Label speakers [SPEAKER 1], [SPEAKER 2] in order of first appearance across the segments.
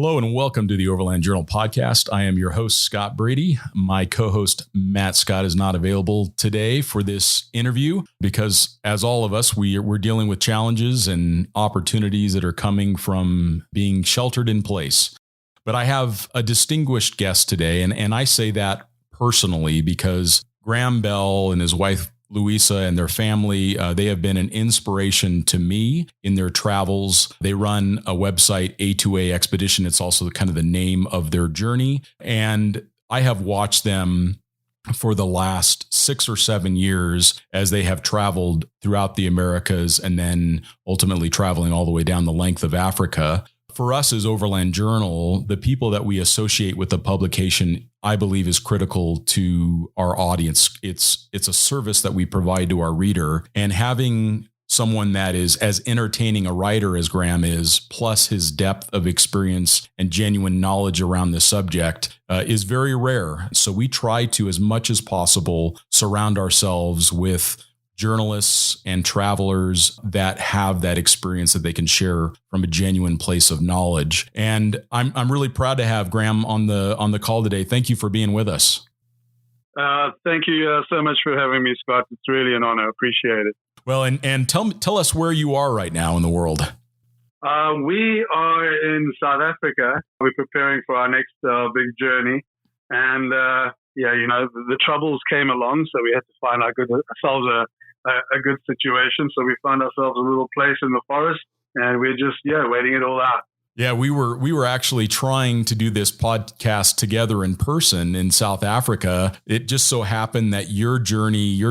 [SPEAKER 1] Hello and welcome to the Overland Journal podcast. I am your host, Scott Brady. My co-host, Matt Scott, is not available today for this interview because, as all of us, we're dealing with challenges and opportunities that are coming from being sheltered in place. But I have a distinguished guest today, and I say that personally because Graham Bell and his wife, Louisa, and their family, they have been an inspiration to me in their travels. They run a website, A2A Expedition. It's also kind of the name of their journey. And I have watched them for the last 6 or 7 years as they have traveled throughout the Americas and then ultimately traveling all the way down the length of Africa. For us as Overland Journal, the people that we associate with the publication, I believe, is critical to our audience. It's a service that we provide to our reader, and having someone that is as entertaining a writer as Graham is, plus his depth of experience and genuine knowledge around the subject is very rare. So we try to, as much as possible, surround ourselves with journalists and travelers that have that experience that they can share from a genuine place of knowledge. And I'm really proud to have Graham on the call today. Thank you for being with us.
[SPEAKER 2] Thank you so much for having me, Scott. It's really an honor. Appreciate it.
[SPEAKER 1] Well, and tell us where you are right now in the world.
[SPEAKER 2] We are in South Africa. We're preparing for our next big journey. And the troubles came along, so we had to find ourselves a good situation. So we found ourselves a little place in the forest, and we're just waiting it all out.
[SPEAKER 1] Yeah, we were actually trying to do this podcast together in person in South Africa. It just so happened that your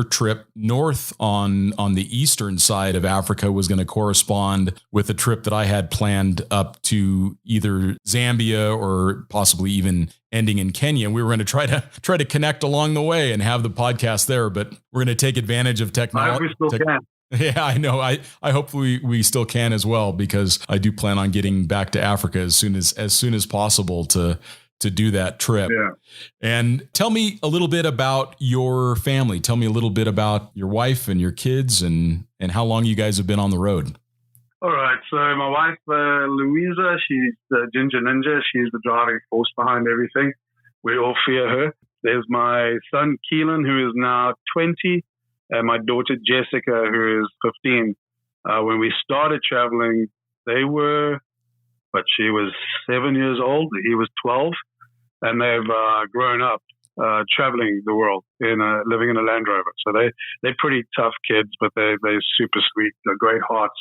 [SPEAKER 1] trip north on the eastern side of Africa was going to correspond with a trip that I had planned up to either Zambia or possibly even ending in Kenya. We were going to try to connect along the way and have the podcast there, but we're going to take advantage of technology.
[SPEAKER 2] We still can.
[SPEAKER 1] Yeah, I know. I hope we still can as well, because I do plan on getting back to Africa as soon as possible to do that trip.
[SPEAKER 2] Yeah.
[SPEAKER 1] And tell me a little bit about your family. Tell me a little bit about your wife and your kids and how long you guys have been on the road.
[SPEAKER 2] All right. So my wife, Louisa, she's the Ginger Ninja. She's the driving force behind everything. We all fear her. There's my son, Keelan, who is now 20. And my daughter, Jessica, who is 15. When we started traveling, she was 7 years old. He was 12. And they've grown up traveling the world, living in a Land Rover. So they're pretty tough kids, but they're super sweet. They're great hearts,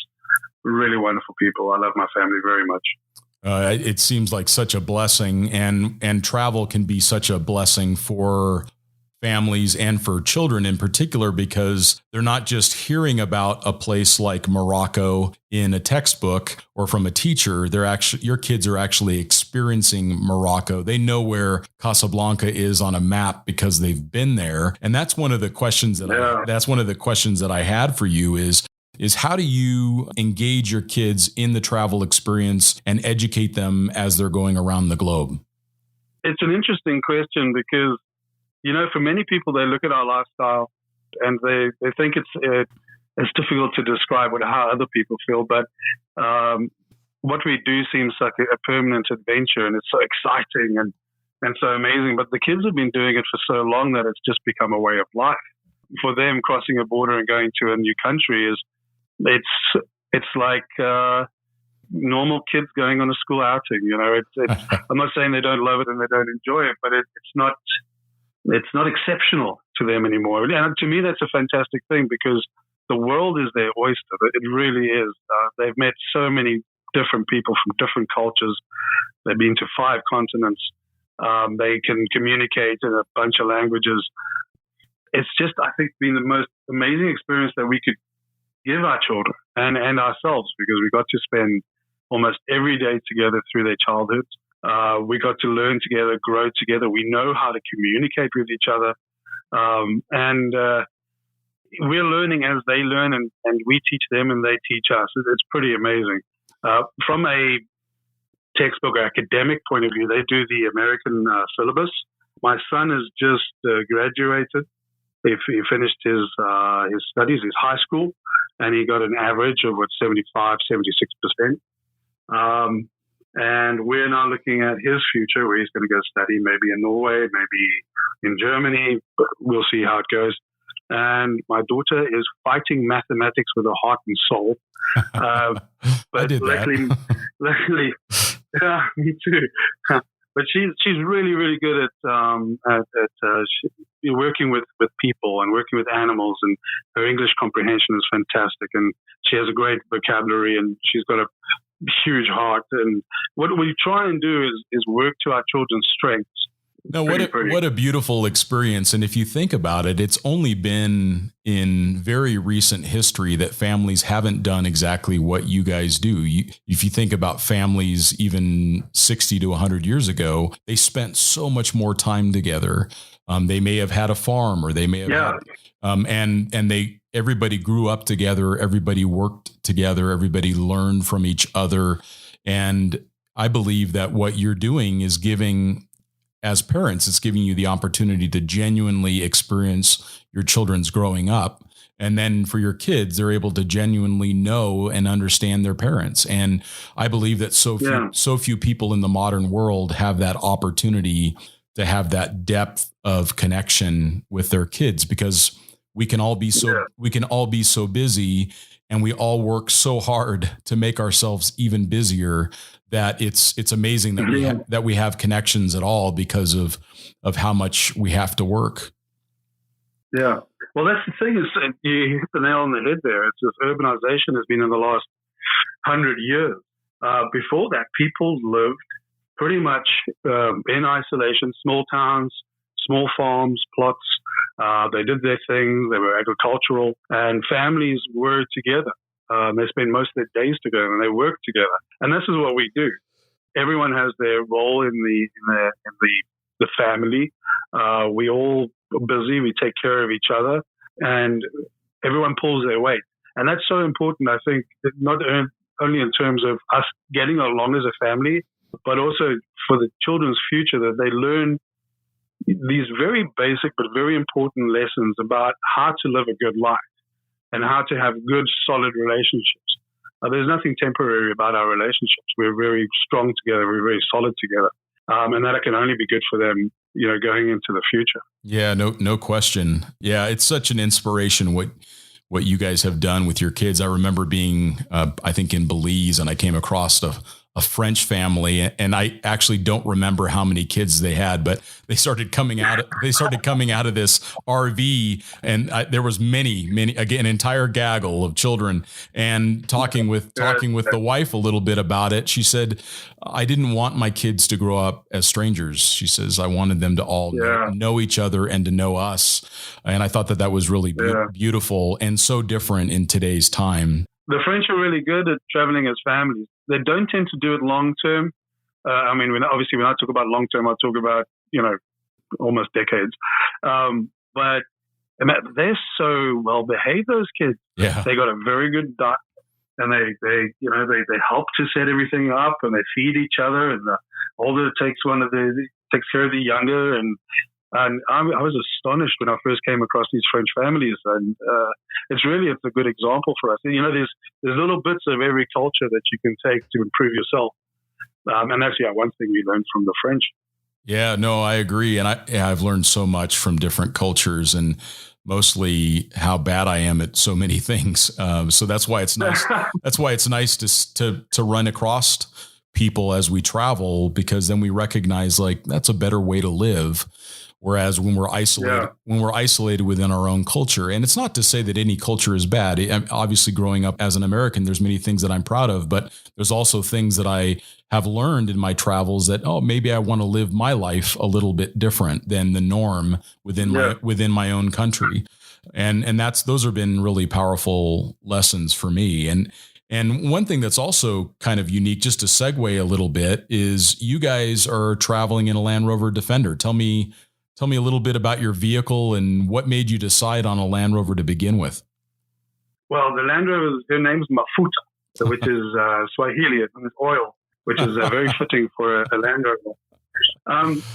[SPEAKER 2] really wonderful people. I love my family very much.
[SPEAKER 1] It seems like such a blessing, and travel can be such a blessing for families and for children in particular, because they're not just hearing about a place like Morocco in a textbook or from a teacher. Your kids are actually experiencing Morocco. They know where Casablanca is on a map because they've been there. And that's one of the questions that I had for you is how do you engage your kids in the travel experience and educate them as they're going around the globe?
[SPEAKER 2] It's an interesting question because, for many people, they look at our lifestyle and they think it's difficult to describe how other people feel. But what we do seems like a permanent adventure, and it's so exciting and so amazing. But the kids have been doing it for so long that it's just become a way of life. For them, crossing a border and going to a new country it's like normal kids going on a school outing. I'm not saying they don't love it and they don't enjoy it, but it's not exceptional to them anymore. And to me, that's a fantastic thing because the world is their oyster. It really is. They've met so many different people from different cultures. They've been to 5 continents. They can communicate in a bunch of languages. It's just, I think, been the most amazing experience that we could give our children and ourselves, because we got to spend almost every day together through their childhoods. We got to learn together, grow together. We know how to communicate with each other. And we're learning as they learn, and we teach them and they teach us. It's pretty amazing. From a textbook or academic point of view, they do the American syllabus. My son has just graduated. He finished his studies, his high school, and he got an average of 75, 76%. And we're now looking at his future, where he's going to go study maybe in Norway, maybe in Germany, but we'll see how it goes. And my daughter is fighting mathematics with her heart and soul. But
[SPEAKER 1] I did
[SPEAKER 2] luckily, yeah, me too. But she's really, really good at working with people and working with animals, and her English comprehension is fantastic, and she has a great vocabulary, and she's got a huge heart. And what we try and do is work to our children's strengths.
[SPEAKER 1] No, what a beautiful experience. And if you think about it, it's only been in very recent history that families haven't done exactly what you guys do. If you think about families even 60 to 100 years ago, they spent so much more time together. They may have had a farm, or they may have had, everybody grew up together, everybody worked together, everybody learned from each other. And I believe that what you're doing is giving, as parents, it's giving you the opportunity to genuinely experience your children's growing up. And then for your kids, they're able to genuinely know and understand their parents. And I believe that so few people in the modern world have that opportunity to have that depth of connection with their kids, because we can all be so busy, and we all work so hard to make ourselves even busier, that it's amazing that we have connections at all because of how much we have to work.
[SPEAKER 2] Yeah. Well, that's the thing, is you hit the nail on the head there. It's just urbanization has been in the last 100 years. Before that, people lived pretty much in isolation, small towns, small farms, plots. They did their thing. They were agricultural, and families were together. They spend most of their days together, and they work together. And this is what we do. Everyone has their role in the family. We all are busy. We take care of each other, and everyone pulls their weight. And that's so important, I think, not only in terms of us getting along as a family, but also for the children's future, that they learn these very basic but very important lessons about how to live a good life and how to have good, solid relationships. There's nothing temporary about our relationships. We're very strong together. We're very solid together. And that can only be good for them, going into the future.
[SPEAKER 1] Yeah, no question. Yeah, it's such an inspiration what you guys have done with your kids. I remember being, I think, in Belize, and I came across a French family, and I actually don't remember how many kids they had, but they started coming out of this RV, and there was many, again, entire gaggle of children, and talking with the wife a little bit about it. She said, I didn't want my kids to grow up as strangers. She says, I wanted them to all know each other and to know us. And I thought that was really beautiful and so different in today's time.
[SPEAKER 2] The French are really good at traveling as families. They don't tend to do it long term. Obviously, when I talk about long term, I talk about, almost decades. But they're so well behaved, those kids.
[SPEAKER 1] Yeah.
[SPEAKER 2] They got a very good diet, and they help to set everything up, and they feed each other, and the older takes care of the younger, and I was astonished when I first came across these French families, and it's a good example for us. There's little bits of every culture that you can take to improve yourself, and that's one thing we learned from the French.
[SPEAKER 1] Yeah, no, I agree, and I've learned so much from different cultures, and mostly how bad I am at so many things. So that's why it's nice. That's why it's nice to run across people as we travel, because then we recognize that's a better way to live. Whereas when we're isolated within our own culture, and it's not to say that any culture is bad. Obviously, growing up as an American, there's many things that I'm proud of, but there's also things that I have learned in my travels that, maybe I want to live my life a little bit different than the norm within my own country. And those have been really powerful lessons for me. And one thing that's also kind of unique, just to segue a little bit, is you guys are traveling in a Land Rover Defender. Tell me a little bit about your vehicle and what made you decide on a Land Rover to begin with.
[SPEAKER 2] Well, the Land Rover, her name's Mafuta, which is Swahili, and it's oil, which is very fitting for a Land Rover.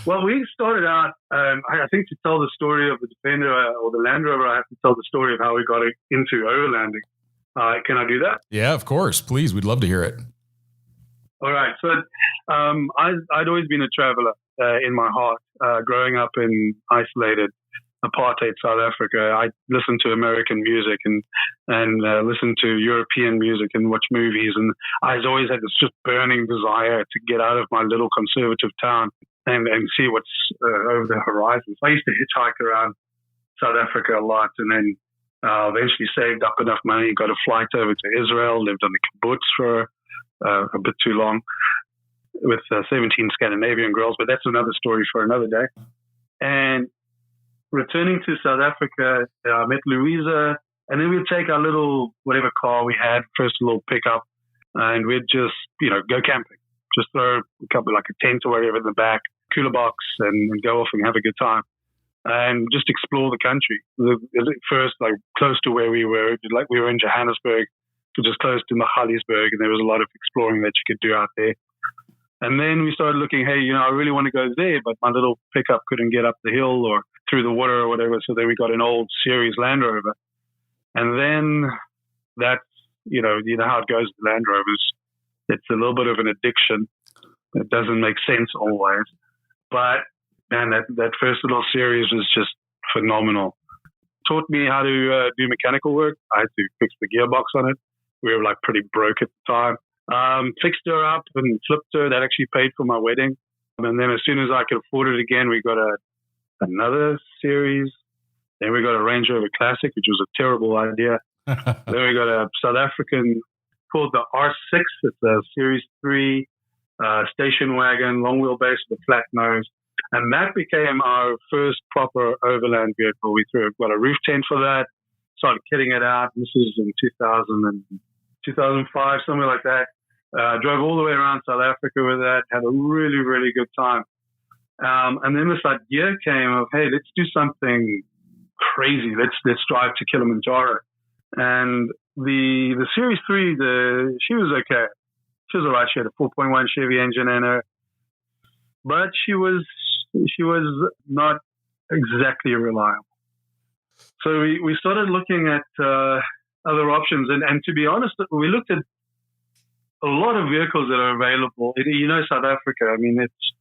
[SPEAKER 2] Well, we started out, I think, to tell the story of the Defender or the Land Rover, I have to tell the story of how we got into overlanding. Can I do that?
[SPEAKER 1] Yeah, of course. Please. We'd love to hear it.
[SPEAKER 2] All right. So I'd always been a traveler in my heart. Growing up in isolated apartheid South Africa, I listened to American music and listened to European music and watch movies. And I always had this just burning desire to get out of my little conservative town and see what's over the horizon. So I used to hitchhike around South Africa a lot, and then eventually saved up enough money, got a flight over to Israel, lived on the kibbutz for a bit too long with 17 Scandinavian girls, but that's another story for another day. And returning to South Africa, I met Louisa, and then we'd take our little, whatever car we had, first a little pickup, and we'd just, go camping. Just throw a couple, like a tent or whatever in the back, cooler box, and go off and have a good time. And just explore the country. First, like close to where we were, like we were in Johannesburg, just close to Magaliesburg, and there was a lot of exploring that you could do out there. And then we started looking, hey, I really want to go there, but my little pickup couldn't get up the hill or through the water or whatever. So then we got an old series Land Rover. And then that's, you know how it goes with Land Rovers. It's a little bit of an addiction. It doesn't make sense always. But, man, that first little series was just phenomenal. Taught me how to do mechanical work. I had to fix the gearbox on it. We were like pretty broke at the time. Fixed her up and flipped her. That actually paid for my wedding. And then as soon as I could afford it again, we got another series. Then we got a Range Rover Classic, which was a terrible idea. Then we got a South African called the R6. It's a Series 3 station wagon, long wheelbase with a flat nose. And that became our first proper overland vehicle. We got a roof tent for that, started kitting it out. This is in 2005, somewhere like that. Drove all the way around South Africa with that, had a really, really good time. And then this idea came of, hey, let's do something crazy. Let's drive to Kilimanjaro. And the Series 3, she was okay. She was all right. She had a 4.1 Chevy engine in her. But she was not exactly reliable. So we started looking at other options. And to be honest, we looked at a lot of vehicles that are available. South Africa, I mean, it's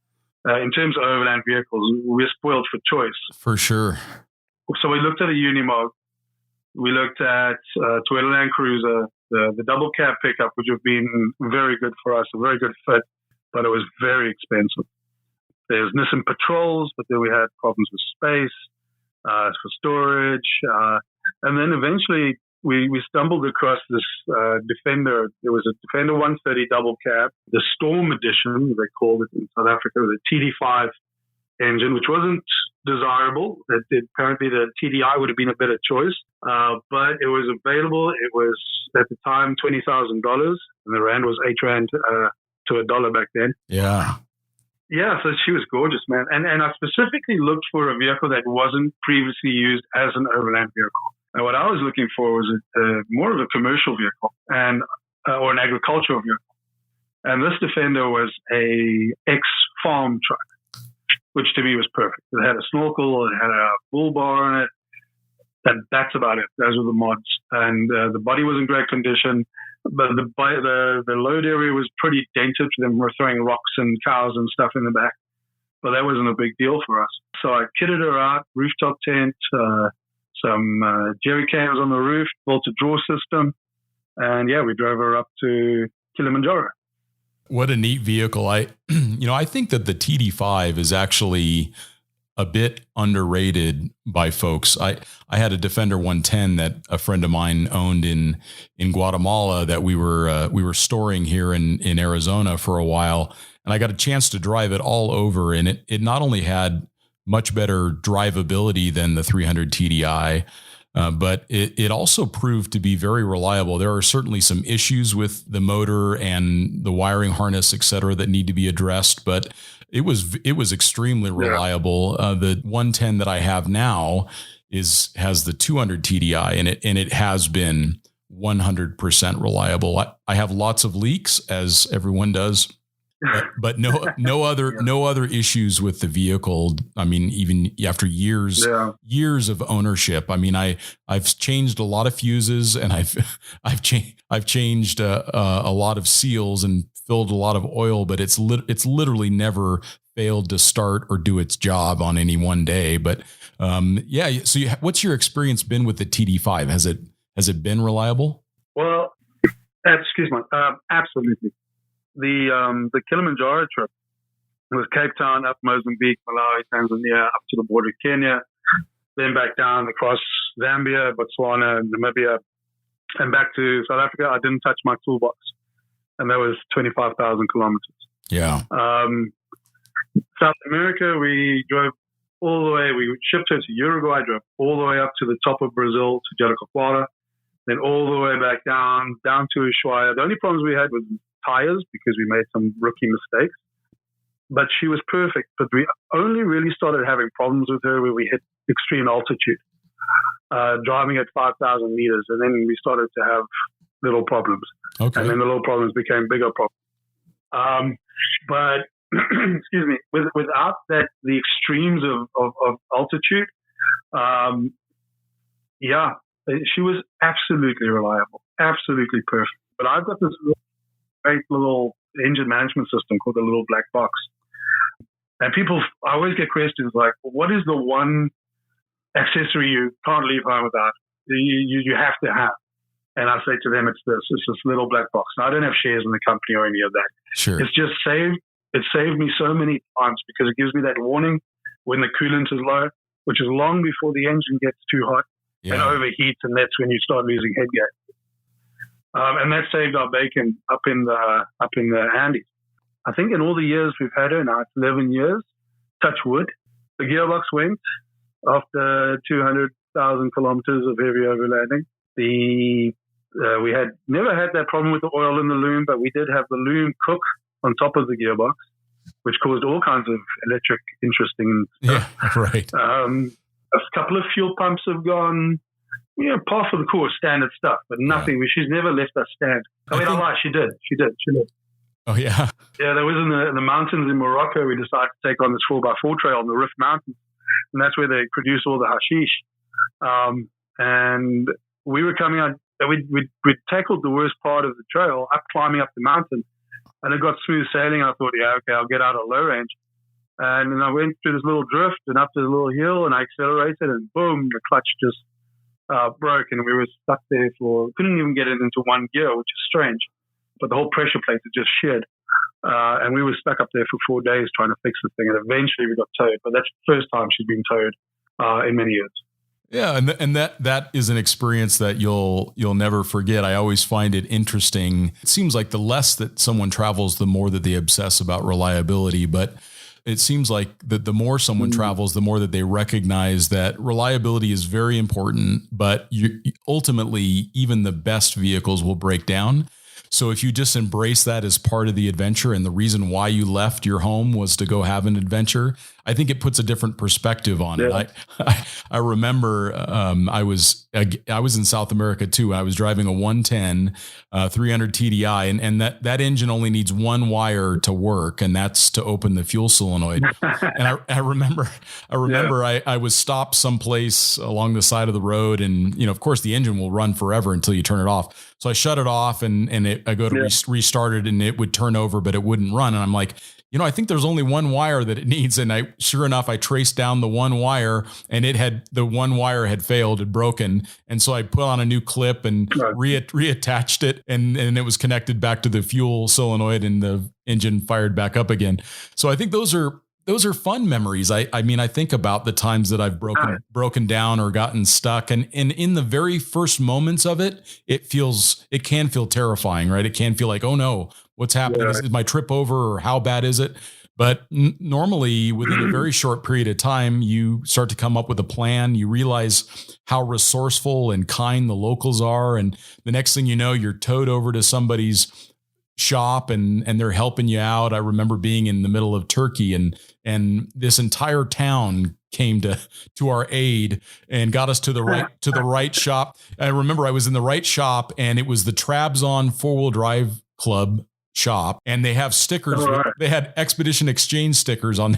[SPEAKER 2] in terms of overland vehicles, we're spoiled for choice.
[SPEAKER 1] For sure.
[SPEAKER 2] So we looked at a Unimog. We looked at Toyota Land Cruiser, the double cab pickup, which have been very good for us, a very good fit, but it was very expensive. There's Nissan Patrols, but then we had problems with space, for storage. And then eventually we stumbled across this Defender. There was a Defender 130 double cab, the Storm Edition, they called it in South Africa, with a TD5 engine, which wasn't desirable. Apparently the TDI would have been a better choice, but it was available. It was, at the time, $20,000, and the rand was 8 rand to a dollar back then.
[SPEAKER 1] Yeah.
[SPEAKER 2] Yeah, so she was gorgeous, man. And I specifically looked for a vehicle that wasn't previously used as an overland vehicle. And what I was looking for was more of a commercial vehicle or an agricultural vehicle. And this Defender was a ex-farm truck, which to me was perfect. It had a snorkel, it had a bull bar on it, and that's about it. Those were the mods. And the body was in great condition, but the load area was pretty dented. Them were throwing rocks and cows and stuff in the back, but that wasn't a big deal for us. So I kitted her out, rooftop tent, some jerry cans on the roof, built a draw system, and we drove her up to Kilimanjaro.
[SPEAKER 1] What a neat vehicle. I think that the TD5 is actually a bit underrated by folks. I had a Defender 110 that a friend of mine owned in Guatemala that we were storing here in Arizona for a while, and I got a chance to drive it all over, and it not only had much better drivability than the 300 TDI, but it also proved to be very reliable. There are certainly some issues with the motor and the wiring harness, et cetera, that need to be addressed, but it was extremely reliable. The 110 that I have now has the 200 TDI in it, and it has been 100% reliable. I have lots of leaks, as everyone does, but no other issues with the vehicle. I mean, even after years of ownership. I mean, I've changed a lot of fuses, and I've changed a lot of seals and filled a lot of oil, but it's literally never failed to start or do its job on any one day. But so what's your experience been with the TD5? Has it been reliable?
[SPEAKER 2] Well, excuse me, absolutely. The Kilimanjaro trip was Cape Town, up Mozambique, Malawi, Tanzania, up to the border of Kenya, then back down across Zambia, Botswana, Namibia, and back to South Africa. I didn't touch my toolbox, and that was 25,000 kilometers.
[SPEAKER 1] Yeah.
[SPEAKER 2] South America, we drove all the way. We shipped her to Uruguay, drove all the way up to the top of Brazil, to Jericoacoara, then all the way back down to Ushuaia. The only problems we had was tires, because we made some rookie mistakes. But she was perfect. But we only really started having problems with her when we hit extreme altitude, driving at 5,000 meters. And then we started to have little problems.
[SPEAKER 1] Okay.
[SPEAKER 2] And then the little problems became bigger problems. But excuse me, without that, the extremes of altitude, she was absolutely reliable, absolutely perfect. But I've got this great little engine management system called the little black box. And I always get questions like, what is the one accessory you can't leave home without? You have to have. And I say to them, it's this little black box. Now, I don't have shares in the company or any of that.
[SPEAKER 1] Sure.
[SPEAKER 2] It's just it saved me so many times, because it gives me that warning when the coolant is low, which is long before the engine gets too hot and overheats, and that's when you start losing headgate. And that saved our bacon up in the Andes. I think in all the years we've had her now, it's 11 years, touch wood, the gearbox went after 200,000 kilometers of heavy overlanding. We had never had that problem with the oil in the loom, but we did have the loom cook on top of the gearbox, which caused all kinds of electric interesting stuff.
[SPEAKER 1] Yeah, right.
[SPEAKER 2] A couple of fuel pumps have gone, par for the course, standard stuff, but nothing. Yeah. She's never left us stand. I lie, she did.
[SPEAKER 1] Oh, yeah.
[SPEAKER 2] Yeah, there was in the mountains in Morocco, we decided to take on this 4x4 trail on the Rift Mountains, and that's where they produce all the hashish. And we were coming out, we'd tackled the worst part of the trail, climbing up the mountain, and it got smooth sailing. I thought, I'll get out of low range. And then I went through this little drift and up this little hill, and I accelerated, and boom, the clutch just broke, and we were stuck there couldn't even get it into one gear, which is strange. But the whole pressure plate had just shed. And we were stuck up there for 4 days trying to fix the thing. And eventually we got towed. But that's the first time she's been towed in many years.
[SPEAKER 1] Yeah, and that is an experience that you'll never forget. I always find it interesting. It seems like the less that someone travels, the more that they obsess about reliability. But it seems like that the more someone travels, the more that they recognize that reliability is very important. But ultimately, even the best vehicles will break down. So if you just embrace that as part of the adventure, and the reason why you left your home was to go have an adventure, I think it puts a different perspective on it. I remember I was in South America too. I was driving a 110 300 TDI, and that engine only needs one wire to work, and that's to open the fuel solenoid. And I remember I was stopped someplace along the side of the road, and of course the engine will run forever until you turn it off. So I shut it off, and I go to restart it, and it would turn over, but it wouldn't run. And I'm like, I think there's only one wire that it needs. And sure enough, I traced down the one wire, and the one wire had failed, had broken. And so I put on a new clip and reattached it, and it was connected back to the fuel solenoid, and the engine fired back up again. So I think those are fun memories. I mean, I think about the times that I've broken down or gotten stuck, and in the very first moments of it, it can feel terrifying, right? It can feel like, oh no, what's happening? Yeah. Is my trip over, or how bad is it? But normally within a very short period of time, you start to come up with a plan. You realize how resourceful and kind the locals are. And the next thing you know, you're towed over to somebody's shop and they're helping you out. I remember being in the middle of Turkey, and this entire town came to our aid and got us to the right shop. I remember I was in the right shop, and it was the Trabzon 4-wheel drive club shop, and they have stickers.
[SPEAKER 2] All right.
[SPEAKER 1] They had Expedition Exchange stickers on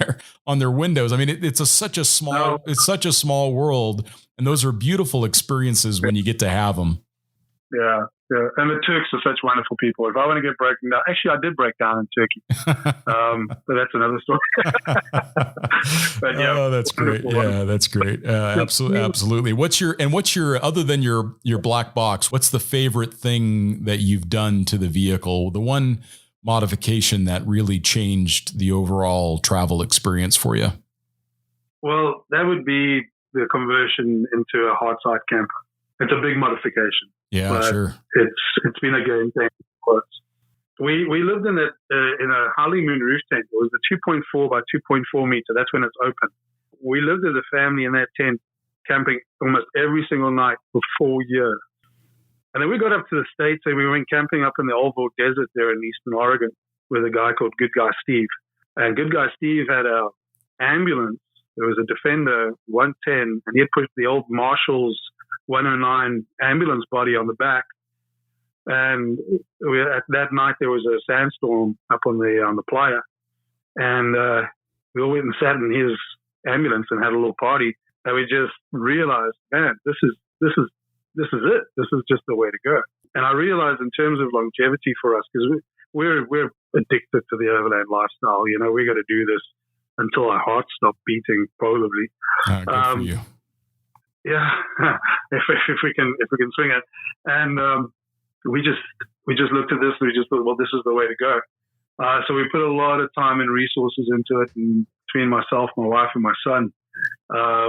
[SPEAKER 1] their windows. I mean, it's such a small world, and those are beautiful experiences when you get to have them.
[SPEAKER 2] Yeah. Yeah, and the Turks are such wonderful people. If I want to get broken down, actually, I did break down in Turkey, but that's another story. But yeah,
[SPEAKER 1] oh, that's great. Yeah, that's great. Absolutely. What's your other than your black box? What's the favorite thing that you've done to the vehicle? The one modification that really changed the overall travel experience for you?
[SPEAKER 2] Well, that would be the conversion into a hard side camper. It's a big modification.
[SPEAKER 1] Yeah,
[SPEAKER 2] but
[SPEAKER 1] sure.
[SPEAKER 2] It's been a game changer for us. We lived in a Harley Moon roof tent. It was a 2.4 by 2.4 meter. That's when it's open. We lived as a family in that tent, camping almost every single night for 4 years. And then we got up to the States and we went camping up in the Oldville Desert there in Eastern Oregon with a guy called Good Guy Steve. And Good Guy Steve had an ambulance. There was a Defender 110, and he had put the old Marshall's 109 ambulance body on the back. And that night there was a sandstorm up on the playa, and we all went and sat in his ambulance and had a little party. And we just realized, man, this is it. This is just the way to go. And I realized in terms of longevity for us, because we're addicted to the overland lifestyle. You know, we got to do this until our hearts stop beating, probably.
[SPEAKER 1] Good for you.
[SPEAKER 2] Yeah, if we can swing it, and we just looked at this and we just thought, well, this is the way to go. So we put a lot of time and resources into it, and between myself, my wife, and my son,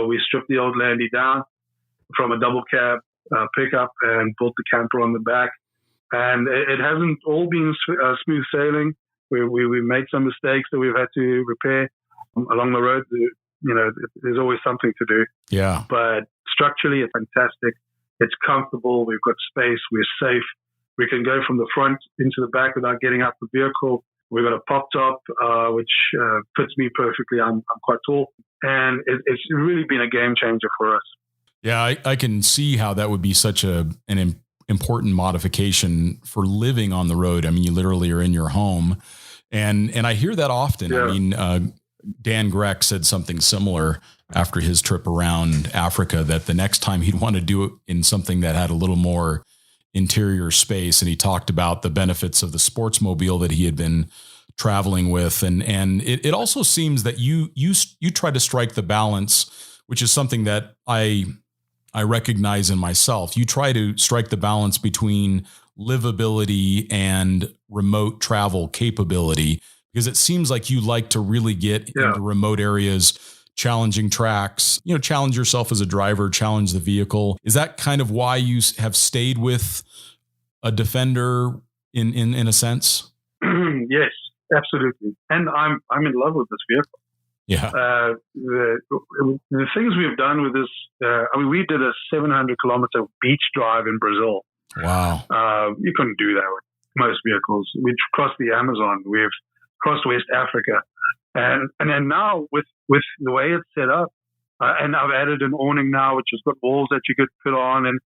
[SPEAKER 2] we stripped the old Landy down from a double cab pickup and built the camper on the back. And it hasn't all been smooth sailing. We made some mistakes that we've had to repair along the road. You know, there's always something to do.
[SPEAKER 1] Yeah.
[SPEAKER 2] But structurally, it's fantastic. It's comfortable. We've got space. We're safe. We can go from the front into the back without getting out the vehicle. We've got a pop top, which fits me perfectly. I'm quite tall. And it's really been a game changer for us.
[SPEAKER 1] Yeah, I can see how that would be such an important modification for living on the road. I mean, you literally are in your home. And I hear that often. Yeah. I mean, Dan Greck said something similar after his trip around Africa, that the next time he'd want to do it in something that had a little more interior space. And he talked about the benefits of the sportsmobile that he had been traveling with. And it also seems that you try to strike the balance, which is something that I recognize in myself. You try to strike the balance between livability and remote travel capability, because it seems like you like to really get into remote areas, challenging tracks, challenge yourself as a driver, challenge the vehicle. Is that kind of why you have stayed with a Defender in a sense?
[SPEAKER 2] Yes, absolutely. And I'm in love with this vehicle.
[SPEAKER 1] Yeah.
[SPEAKER 2] The things we've done with this, we did a 700 kilometer beach drive in Brazil.
[SPEAKER 1] Wow.
[SPEAKER 2] You couldn't do that with most vehicles. We crossed the Amazon. We've crossed West Africa. And then now with the way it's set up, and I've added an awning now, which has got walls that you could put on, and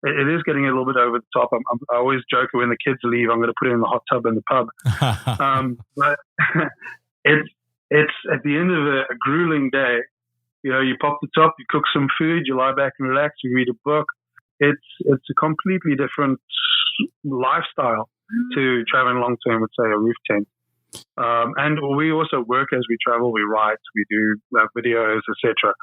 [SPEAKER 2] it is getting a little bit over the top. I always joke when the kids leave, I'm going to put it in the hot tub in the pub. But it's at the end of a grueling day. You pop the top, you cook some food, you lie back and relax, you read a book. It's a completely different lifestyle to traveling long term with, say, a roof tent. And we also work as we travel. We write, we do videos, etc.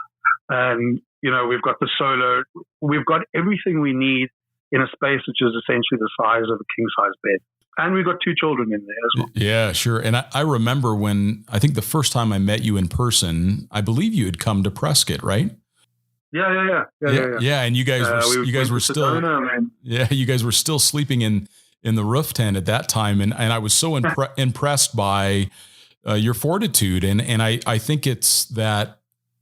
[SPEAKER 2] And we've got the solar. We've got everything we need in a space which is essentially the size of a king size bed. And we've got 2 children in there as well. Yeah,
[SPEAKER 1] sure. And I remember when, I think the first time I met you in person, I believe you had come to Prescott, right?
[SPEAKER 2] Yeah.
[SPEAKER 1] And you guys were still, you guys were still sleeping in the roof tent at that time. And I was so impressed by your fortitude. And I think it's that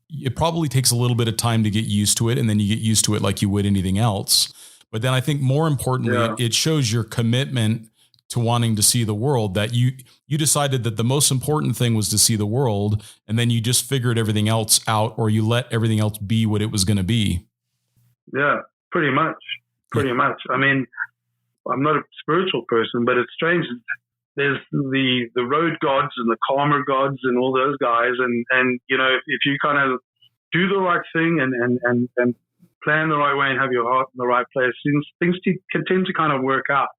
[SPEAKER 1] it probably takes a little bit of time to get used to it. And then you get used to it like you would anything else. But then I think more importantly, it shows your commitment to wanting to see the world, that you decided that the most important thing was to see the world. And then you just figured everything else out, or you let everything else be what it was going to be.
[SPEAKER 2] Yeah, pretty much. I mean, I'm not a spiritual person, but it's strange. there's the road gods and the karma gods and all those guys. And if you kind of do the right thing and plan the right way and have your heart in the right place, things can tend to kind of work out.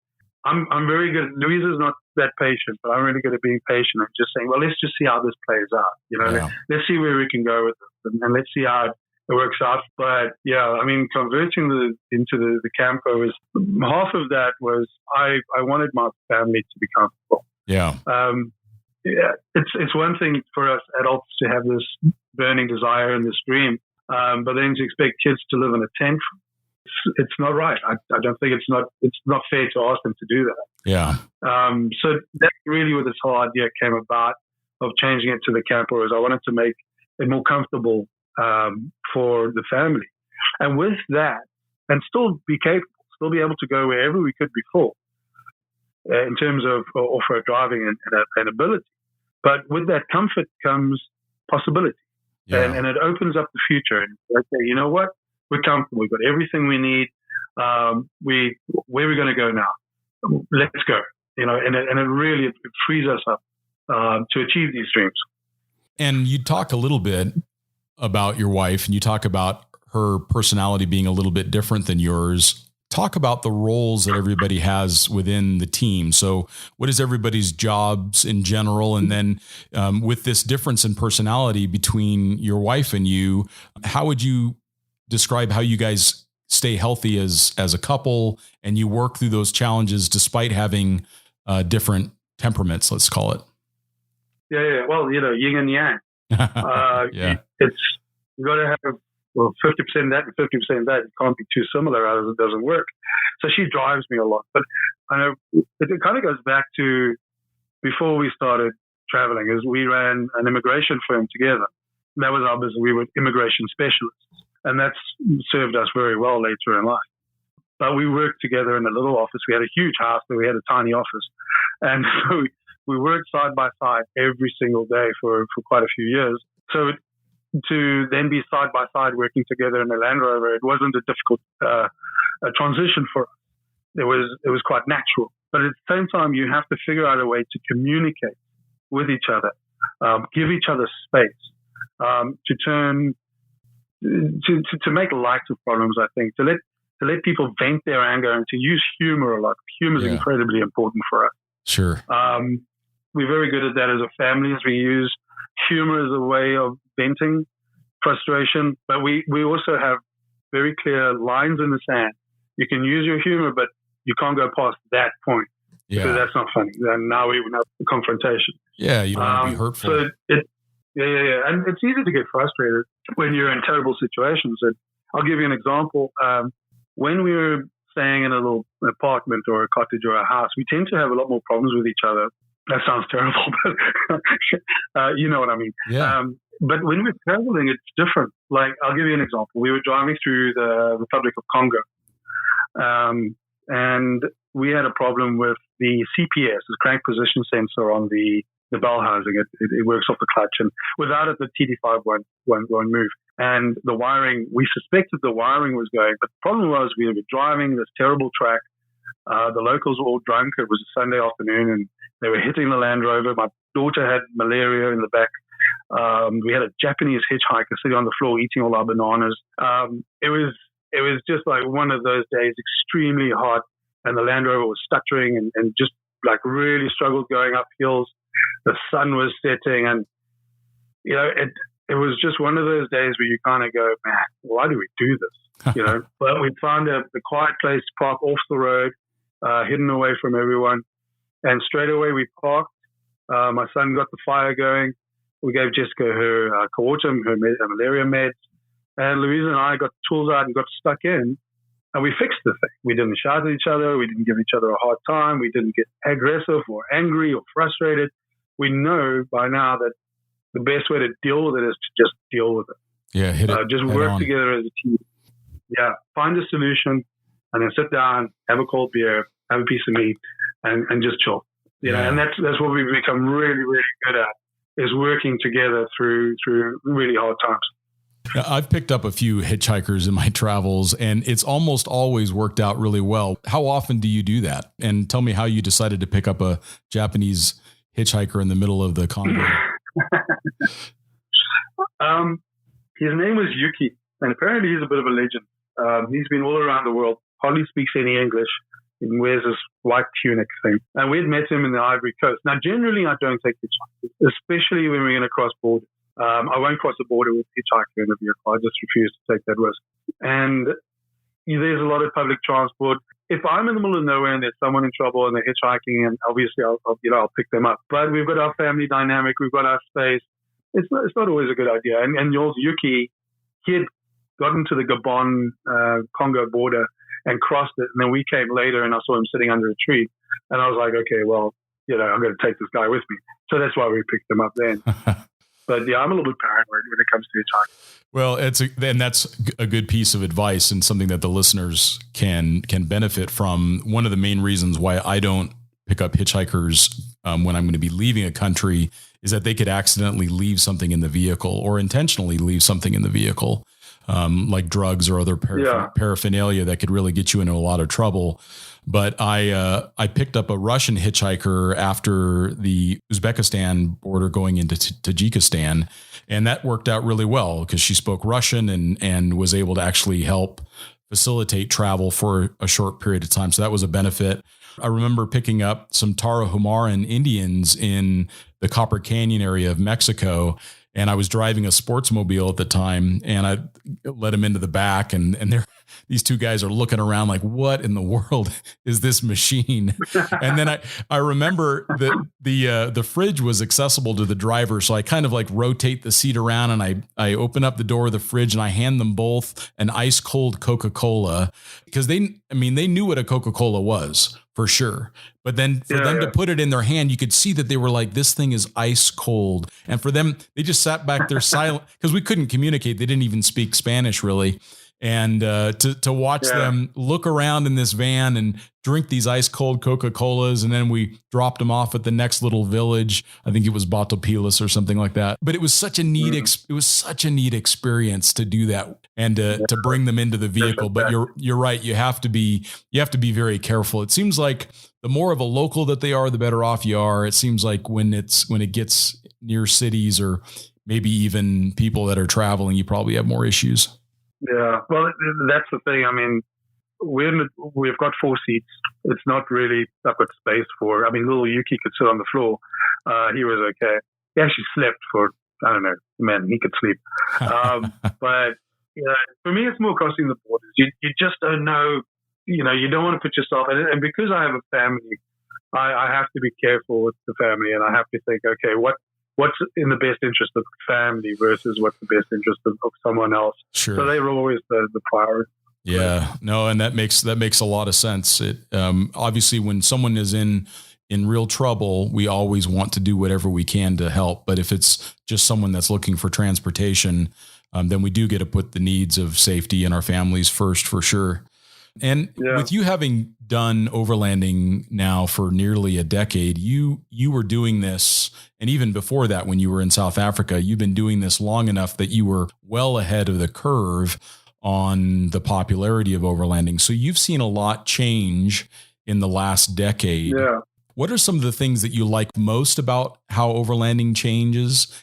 [SPEAKER 2] I'm very good. Louisa's not that patient, but I'm really good at being patient and just saying, well, let's just see how this plays out. Let's see where we can go with this, and let's see how it works out. But yeah, I mean, converting into the camper was half of that was I wanted my family to be comfortable.
[SPEAKER 1] Yeah.
[SPEAKER 2] It's one thing for us adults to have this burning desire and this dream, but then to expect kids to live in a tent, it's not right. I don't think it's not fair to ask them to do that.
[SPEAKER 1] Yeah.
[SPEAKER 2] So that's really where this whole idea came about of changing it to the camper. Is I wanted to make it more comfortable for the family, and with that, and still be capable, still be able to go wherever we could before, in terms of off-road driving and ability. But with that comfort comes possibility, and it opens up the future. And okay, you know what? We're comfortable. We've got everything we need. Where are we going to go now? Let's go. And it really frees us up to achieve these dreams.
[SPEAKER 1] And you talk a little bit about your wife, and you talk about her personality being a little bit different than yours. Talk about the roles that everybody has within the team. So what is everybody's jobs in general? And then with this difference in personality between your wife and you, how would you describe how you guys stay healthy as a couple and you work through those challenges despite having different temperaments, let's call it?
[SPEAKER 2] Yeah. Well, yin and yang. It's, you got to have 50% that and 50% that. It can't be too similar, otherwise it doesn't work. So she drives me a lot. But I know it kind of goes back to before we started traveling, is we ran an immigration firm together. That was our business. We were immigration specialists. And that's served us very well later in life. But we worked together in a little office. We had a huge house, but we had a tiny office. And so we worked side by side every single day for quite a few years. So to then be side by side working together in a Land Rover, it wasn't a difficult a transition for us. It was quite natural. But at the same time, you have to figure out a way to communicate with each other, give each other space, to make light of problems. I think to let people vent their anger and to use humor a lot. Humor is incredibly important for us.
[SPEAKER 1] Sure.
[SPEAKER 2] We're very good at that as a family. As we use humor as a way of venting frustration, but we also have very clear lines in the sand. You can use your humor, but you can't go past that point.
[SPEAKER 1] Yeah.
[SPEAKER 2] So that's not funny. And now we have a confrontation.
[SPEAKER 1] Yeah, you don't want to be hurtful.
[SPEAKER 2] So and it's easy to get frustrated when you're in terrible situations. And I'll give you an example. When we were staying in a little apartment or a cottage or a house, we tend to have a lot more problems with each other. That sounds terrible, but you know what I mean.
[SPEAKER 1] Yeah.
[SPEAKER 2] But when we're traveling, it's different. Like, I'll give you an example. We were driving through the Republic of Congo, and we had a problem with the CPS, the crank position sensor on the bell housing. It works off the clutch, and without it, the TD5 won't move. And the wiring, we suspected the wiring was going, but the problem was we were driving this terrible track. The locals were all drunk. It was a Sunday afternoon, and they were hitting the Land Rover. My daughter had malaria in the back. We had a Japanese hitchhiker sitting on the floor eating all our bananas. It was just like one of those days, extremely hot, and the Land Rover was stuttering and just like really struggled going up hills. The sun was setting, and it was just one of those days where you kind of go, man, why do we do this? But we found a quiet place to park off the road, hidden away from everyone, and straight away we parked. My son got the fire going. We gave Jessica her Coartem, her malaria meds, and Louisa and I got the tools out and got stuck in, and we fixed the thing. We didn't shout at each other. We didn't give each other a hard time. We didn't get aggressive or angry or frustrated. We know by now that the best way to deal with it is to just deal with it.
[SPEAKER 1] Yeah, hit it.
[SPEAKER 2] Just work together as a team. Yeah, find a solution, and then sit down, have a cold beer, have a piece of meat, and just chill. And that's what we've become really, really good at, is working together through really hard times.
[SPEAKER 1] I've picked up a few hitchhikers in my travels, and it's almost always worked out really well. How often do you do that? And tell me how you decided to pick up a Japanese hitchhiker in the middle of the Congo.
[SPEAKER 2] His name was Yuki, and apparently he's a bit of a legend. He's been all around the world, hardly speaks any English, and wears this white tunic thing. And we'd met him in the Ivory Coast. Now, generally, I don't take hitchhikers, especially when we're going to cross borders. I won't cross the border with a hitchhiker in a vehicle. I just refuse to take that risk. And there's a lot of public transport. If I'm in the middle of nowhere and there's someone in trouble and they're hitchhiking, and obviously I'll pick them up. But we've got our family dynamic, we've got our space. It's not always a good idea. And yours, Yuki, he had gotten to the Gabon Congo border and crossed it, and then we came later and I saw him sitting under a tree, and I was like, okay, well, I'm going to take this guy with me. So that's why we picked him up then. But yeah, I'm a little bit paranoid when it comes to hitchhiking.
[SPEAKER 1] Well, that's a good piece of advice and something that the listeners can benefit from. One of the main reasons why I don't pick up hitchhikers when I'm going to be leaving a country is that they could accidentally leave something in the vehicle or intentionally leave something in the vehicle, like drugs or other paraphernalia that could really get you into a lot of trouble. But I picked up a Russian hitchhiker after the Uzbekistan border going into Tajikistan, and that worked out really well because she spoke Russian and was able to actually help facilitate travel for a short period of time. So that was a benefit. I remember picking up some Tarahumaran Indians in the Copper Canyon area of Mexico, and I was driving a sportsmobile at the time, and I let them into the back, and these two guys are looking around like, what in the world is this machine? And then I remember that the fridge was accessible to the driver. So I kind of like rotate the seat around, and I open up the door of the fridge, and I hand them both an ice cold Coca-Cola, because they knew what a Coca-Cola was for sure. But then for them to put it in their hand, you could see that they were like, this thing is ice cold. And for them, they just sat back there silent because we couldn't communicate. They didn't even speak Spanish really. And to watch them look around in this van and drink these ice cold Coca-Colas. And then we dropped them off at the next little village. I think it was Batopilas or something like that. But it was such a neat, it was such a neat experience to do that and to bring them into the vehicle. But you're right. You have to be very careful. It seems like the more of a local that they are, the better off you are. It seems like when it gets near cities or maybe even people that are traveling, you probably have more issues.
[SPEAKER 2] Yeah, well, that's the thing. I mean, we've got 4 seats. It's not really I've got space for. I mean, little Yuki could sit on the floor. He was okay. He actually slept for, I don't know, man, he could sleep. But for me, it's more crossing the borders. You just don't know. You don't want to put yourself. And because I have a family, I have to be careful with the family, and I have to think, okay, what's in the best interest of the family versus what's the best interest of someone else.
[SPEAKER 1] Sure.
[SPEAKER 2] So they were always the priority.
[SPEAKER 1] Yeah, no. And that makes a lot of sense. It, obviously when someone is in real trouble, we always want to do whatever we can to help. But if it's just someone that's looking for transportation, then we do get to put the needs of safety and our families first for sure. And with you having done overlanding now for nearly a decade, you were doing this, and even before that, when you were in South Africa, you've been doing this long enough that you were well ahead of the curve on the popularity of overlanding. So you've seen a lot change in the last decade. Yeah. What are some of the things that you like most about how overlanding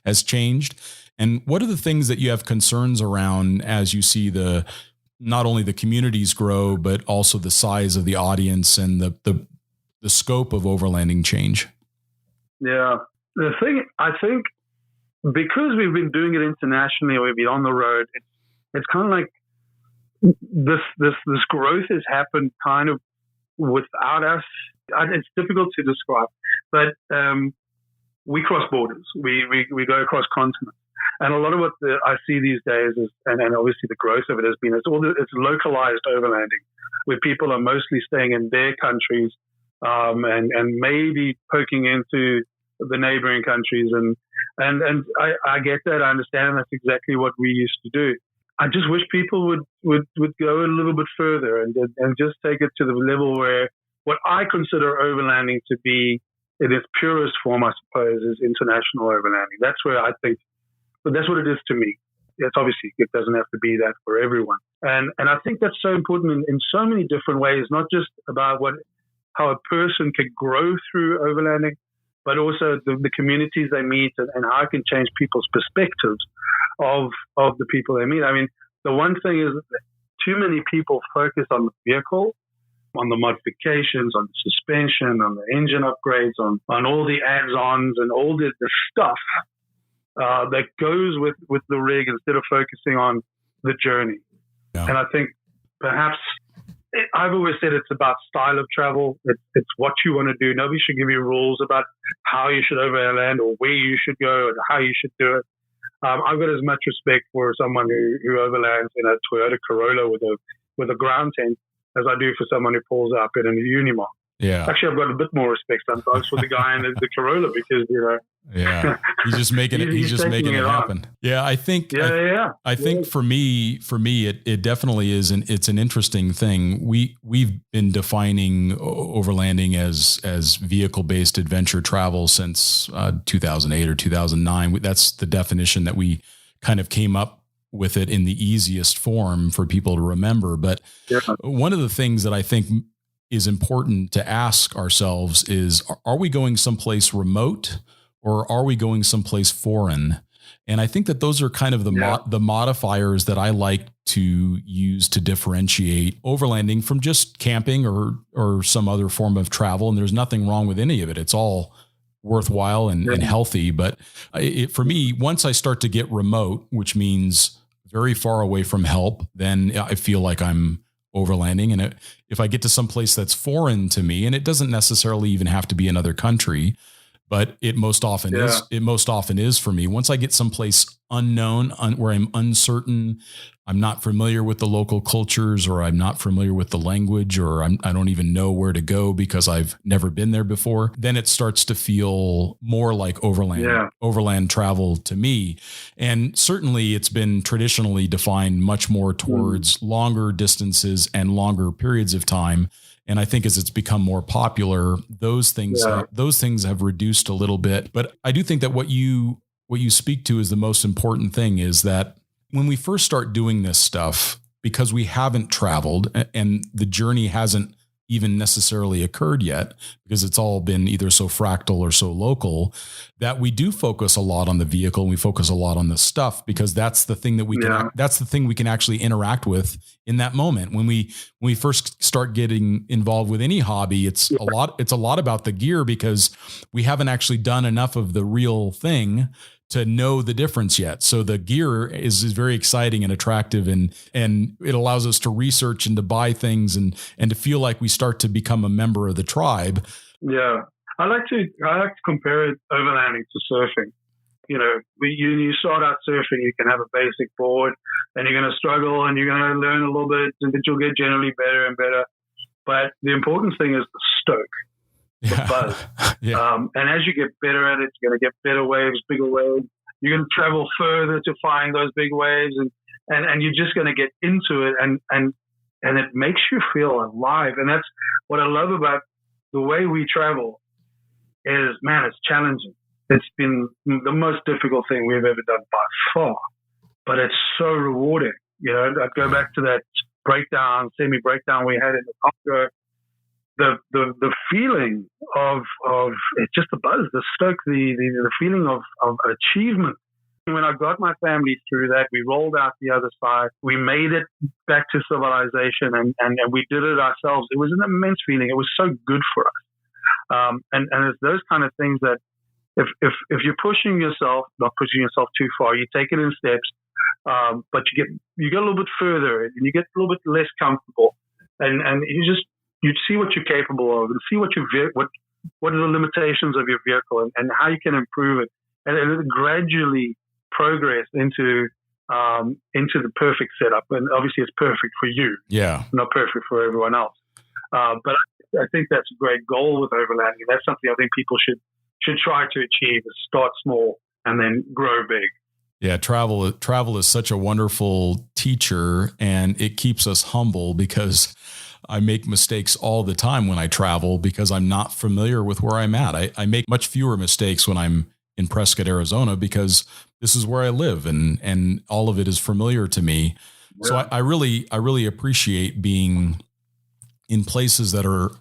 [SPEAKER 1] has changed? And what are the things that you have concerns around as you see not only the communities grow, but also the size of the audience and the scope of overlanding change? Yeah.
[SPEAKER 2] The thing, I think, because we've been doing it internationally, we've been on the road, it's kind of like this growth has happened kind of without us. It's difficult to describe, but we cross borders. We go across continents. And a lot of what I see these days is, and obviously the growth of it has been, it's localized overlanding, where people are mostly staying in their countries and maybe poking into the neighboring countries. And I get that, I understand, and that's exactly what we used to do. I just wish people would go a little bit further and just take it to the level where what I consider overlanding to be in its purest form, I suppose, is international overlanding. That's where I think. But that's what it is to me. It's obviously, it doesn't have to be that for everyone. And I think that's so important in so many different ways, not just about how a person can grow through overlanding, but also the communities they meet and how it can change people's perspectives of the people they meet. I mean, the one thing is that too many people focus on the vehicle, on the modifications, on the suspension, on the engine upgrades, on all the add-ons and all the stuff that goes with the rig instead of focusing on the journey. Yeah. And I think perhaps I've always said it's about style of travel. It's what you want to do. Nobody should give you rules about how you should overland or where you should go or how you should do it. I've got as much respect for someone who overlands in a Toyota Corolla with a ground tent as I do for someone who pulls up in a Unimog. Yeah. Actually, I've got a bit more respect sometimes for the guy in the Corolla because,
[SPEAKER 1] yeah, he's just making it. He's just making it happen. Yeah, I think. I think for me, it definitely is, and it's an interesting thing. We've been defining overlanding as vehicle-based adventure travel since 2008 or 2009. That's the definition that we kind of came up with it in the easiest form for people to remember. But one of the things that I think is important to ask ourselves is, are we going someplace remote or are we going someplace foreign? And I think that those are kind of the modifiers that I like to use to differentiate overlanding from just camping or some other form of travel. And there's nothing wrong with any of it. It's all worthwhile and healthy. But for me, once I start to get remote, which means very far away from help, then I feel like I'm overlanding. And if I get to some place that's foreign to me, and it doesn't necessarily even have to be another country, but it most often is for me. Once I get someplace unknown, where I'm uncertain, I'm not familiar with the local cultures, or I'm not familiar with the language, or I don't even know where to go because I've never been there before, then it starts to feel more like overland travel to me. And certainly it's been traditionally defined much more towards longer distances and longer periods of time. And I think as it's become more popular, those things have reduced a little bit. But I do think that what you speak to is the most important thing, is that when we first start doing this stuff, because we haven't traveled and the journey hasn't even necessarily occurred yet, because it's all been either so fractal or so local, that we do focus a lot on the vehicle and we focus a lot on the stuff, because that's the thing that we can actually interact with in that moment. When we first start getting involved with any hobby, it's a lot about the gear, because we haven't actually done enough of the real thing to know the difference yet. So the gear is very exciting and attractive, and it allows us to research and to buy things and to feel like we start to become a member of the tribe. Yeah.
[SPEAKER 2] I like to compare it overlanding to surfing. When you start out surfing, you can have a basic board and you're going to struggle and you're going to learn a little bit, and you'll get generally better and better. But the important thing is the stoke. The buzz. And as you get better at it, you're going to get better waves, bigger waves. You're going to travel further to find those big waves, and you're just going to get into it, and it makes you feel alive. And that's what I love about the way we travel is, man, it's challenging. It's been the most difficult thing we've ever done by far, but it's so rewarding. I'd go back to that semi-breakdown we had in the Congo. The feeling of it's just the buzz, the stoke, the feeling of achievement. When I got my family through that, we rolled out the other side. We made it back to civilization, and we did it ourselves. It was an immense feeling. It was so good for us. And it's those kind of things that if you're pushing yourself, not pushing yourself too far, you take it in steps, but you get a little bit further and you get a little bit less comfortable, and you see what you're capable of, and see what are the limitations of your vehicle, and how you can improve it, and it gradually progress into the perfect setup. And obviously, it's perfect for you, not perfect for everyone else. But I think that's a great goal with overlanding. That's something I think people should try to achieve: is start small and then grow big.
[SPEAKER 1] Yeah, travel is such a wonderful teacher, and it keeps us humble, because I make mistakes all the time when I travel because I'm not familiar with where I'm at. I make much fewer mistakes when I'm in Prescott, Arizona, because this is where I live and all of it is familiar to me. Yeah. So I really appreciate being in places that are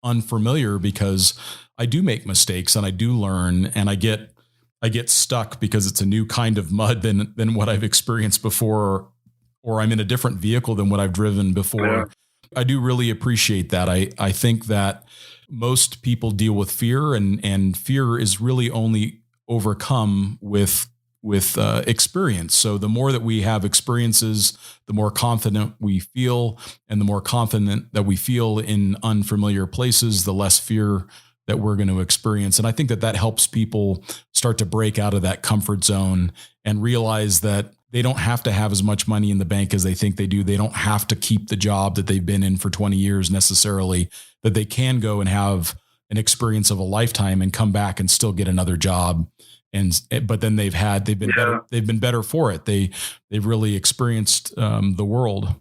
[SPEAKER 1] unfamiliar, because I do make mistakes and I do learn, and I get stuck because it's a new kind of mud than what I've experienced before, or I'm in a different vehicle than what I've driven before. Yeah. I do really appreciate that. I think that most people deal with fear, and fear is really only overcome with experience. So the more that we have experiences, the more confident we feel, and the more confident that we feel in unfamiliar places, the less fear that we're going to experience. And I think that helps people start to break out of that comfort zone and realize that they don't have to have as much money in the bank as they think they do. They don't have to keep the job that they've been in for 20 years necessarily, that they can go and have an experience of a lifetime and come back and still get another job. But then they've been better for it. They've really experienced the world.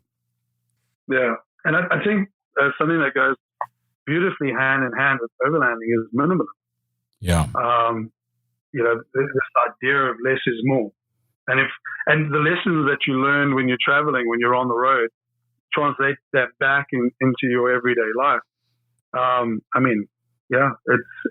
[SPEAKER 1] Yeah.
[SPEAKER 2] And I think something that goes beautifully hand in hand with overlanding is minimalism.
[SPEAKER 1] Yeah.
[SPEAKER 2] This idea of less is more. And the lessons that you learn when you're traveling, when you're on the road, translate that back into your everyday life.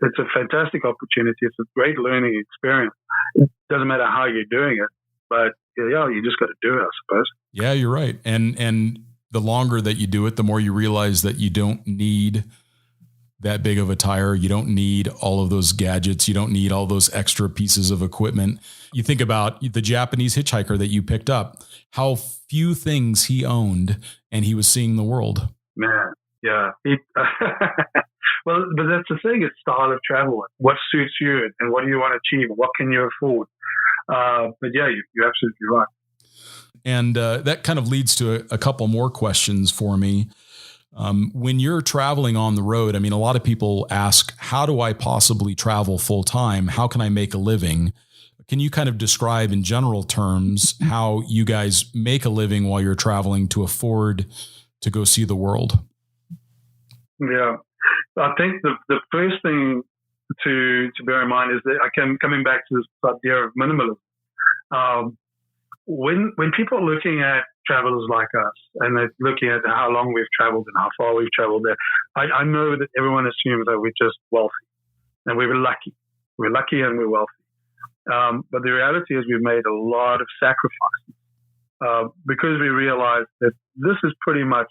[SPEAKER 2] It's a fantastic opportunity. It's a great learning experience. It doesn't matter how you're doing it, but you just got to do it, I suppose.
[SPEAKER 1] Yeah, you're right. And the longer that you do it, the more you realize that you don't need that big of a tire. You don't need all of those gadgets. You don't need all those extra pieces of equipment. You think about the Japanese hitchhiker that you picked up, how few things he owned, and he was seeing the world.
[SPEAKER 2] Man, yeah. Well, but that's the thing, it's style of travel. What suits you and what do you want to achieve? What can you afford? But yeah, you're absolutely right.
[SPEAKER 1] And that kind of leads to a couple more questions for me. When you're traveling on the road, I mean, a lot of people ask, how do I possibly travel full time? How can I make a living? Can you kind of describe in general terms how you guys make a living while you're traveling to afford to go see the world?
[SPEAKER 2] Yeah, I think the first thing to bear in mind is that coming back to this idea of minimalism. When people are looking at travelers like us and they're looking at how long we've traveled and how far we've traveled there, I know that everyone assumes that we're just wealthy and we were lucky. We're lucky and we're wealthy. But the reality is we've made a lot of sacrifices because we realize that this is pretty much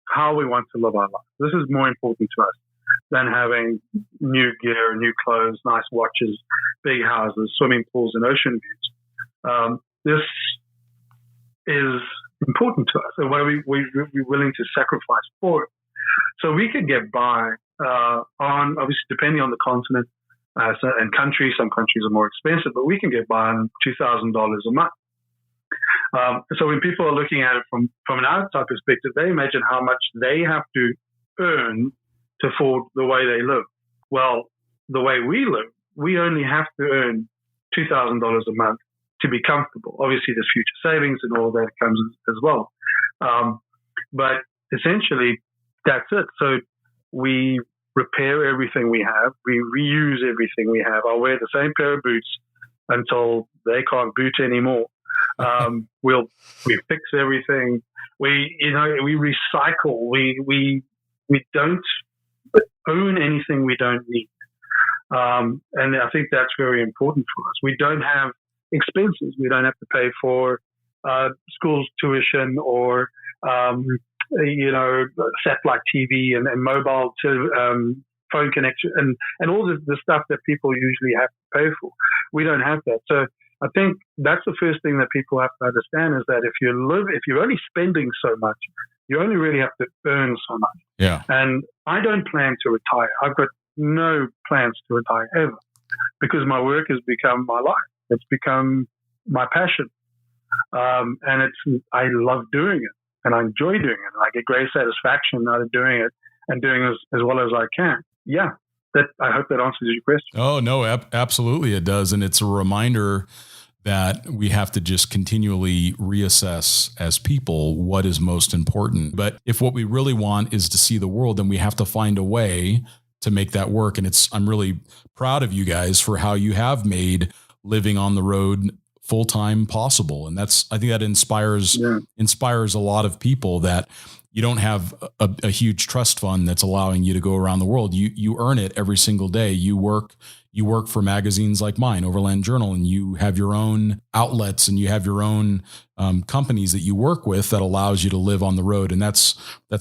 [SPEAKER 2] how we want to live our life. This is more important to us than having new gear, new clothes, nice watches, big houses, swimming pools, and ocean views. This is important to us, and what we're willing to sacrifice for it. So we could get by on, obviously, depending on the continent and country. Some countries are more expensive, but we can get by on $2,000 a month. So when people are looking at it from an outside perspective, they imagine how much they have to earn to afford the way they live. Well, the way we live, we only have to earn $2,000 a month to be comfortable. Obviously, there's future savings and all that comes as well. But essentially, that's it. So we repair everything we have. We reuse everything we have. I'll wear the same pair of boots until they can't boot anymore. We fix everything. We recycle. We don't own anything we don't need. And I think that's very important for us. We don't have expenses. We don't have to pay for school's tuition or satellite TV and mobile phone connection and all the stuff that people usually have to pay for. We don't have that. So I think that's the first thing that people have to understand is that if you're only spending so much, you only really have to earn so much.
[SPEAKER 1] Yeah. And
[SPEAKER 2] I don't plan to retire. I've got no plans to retire ever because my work has become my life. It's become my passion. And I love doing it and I enjoy doing it. And I get great satisfaction out of doing it and doing it as well as I can. Yeah. I hope that answers your question.
[SPEAKER 1] Oh, no, absolutely it does. And it's a reminder that we have to just continually reassess as people what is most important. But if what we really want is to see the world, then we have to find a way to make that work. And I'm really proud of you guys for how you have made living on the road full-time possible. And I think that inspires a lot of people, that you don't have a huge trust fund that's allowing you to go around the world. You earn it every single day. You work for magazines like mine, Overland Journal, and you have your own outlets and you have your own companies that you work with that allows you to live on the road. And that's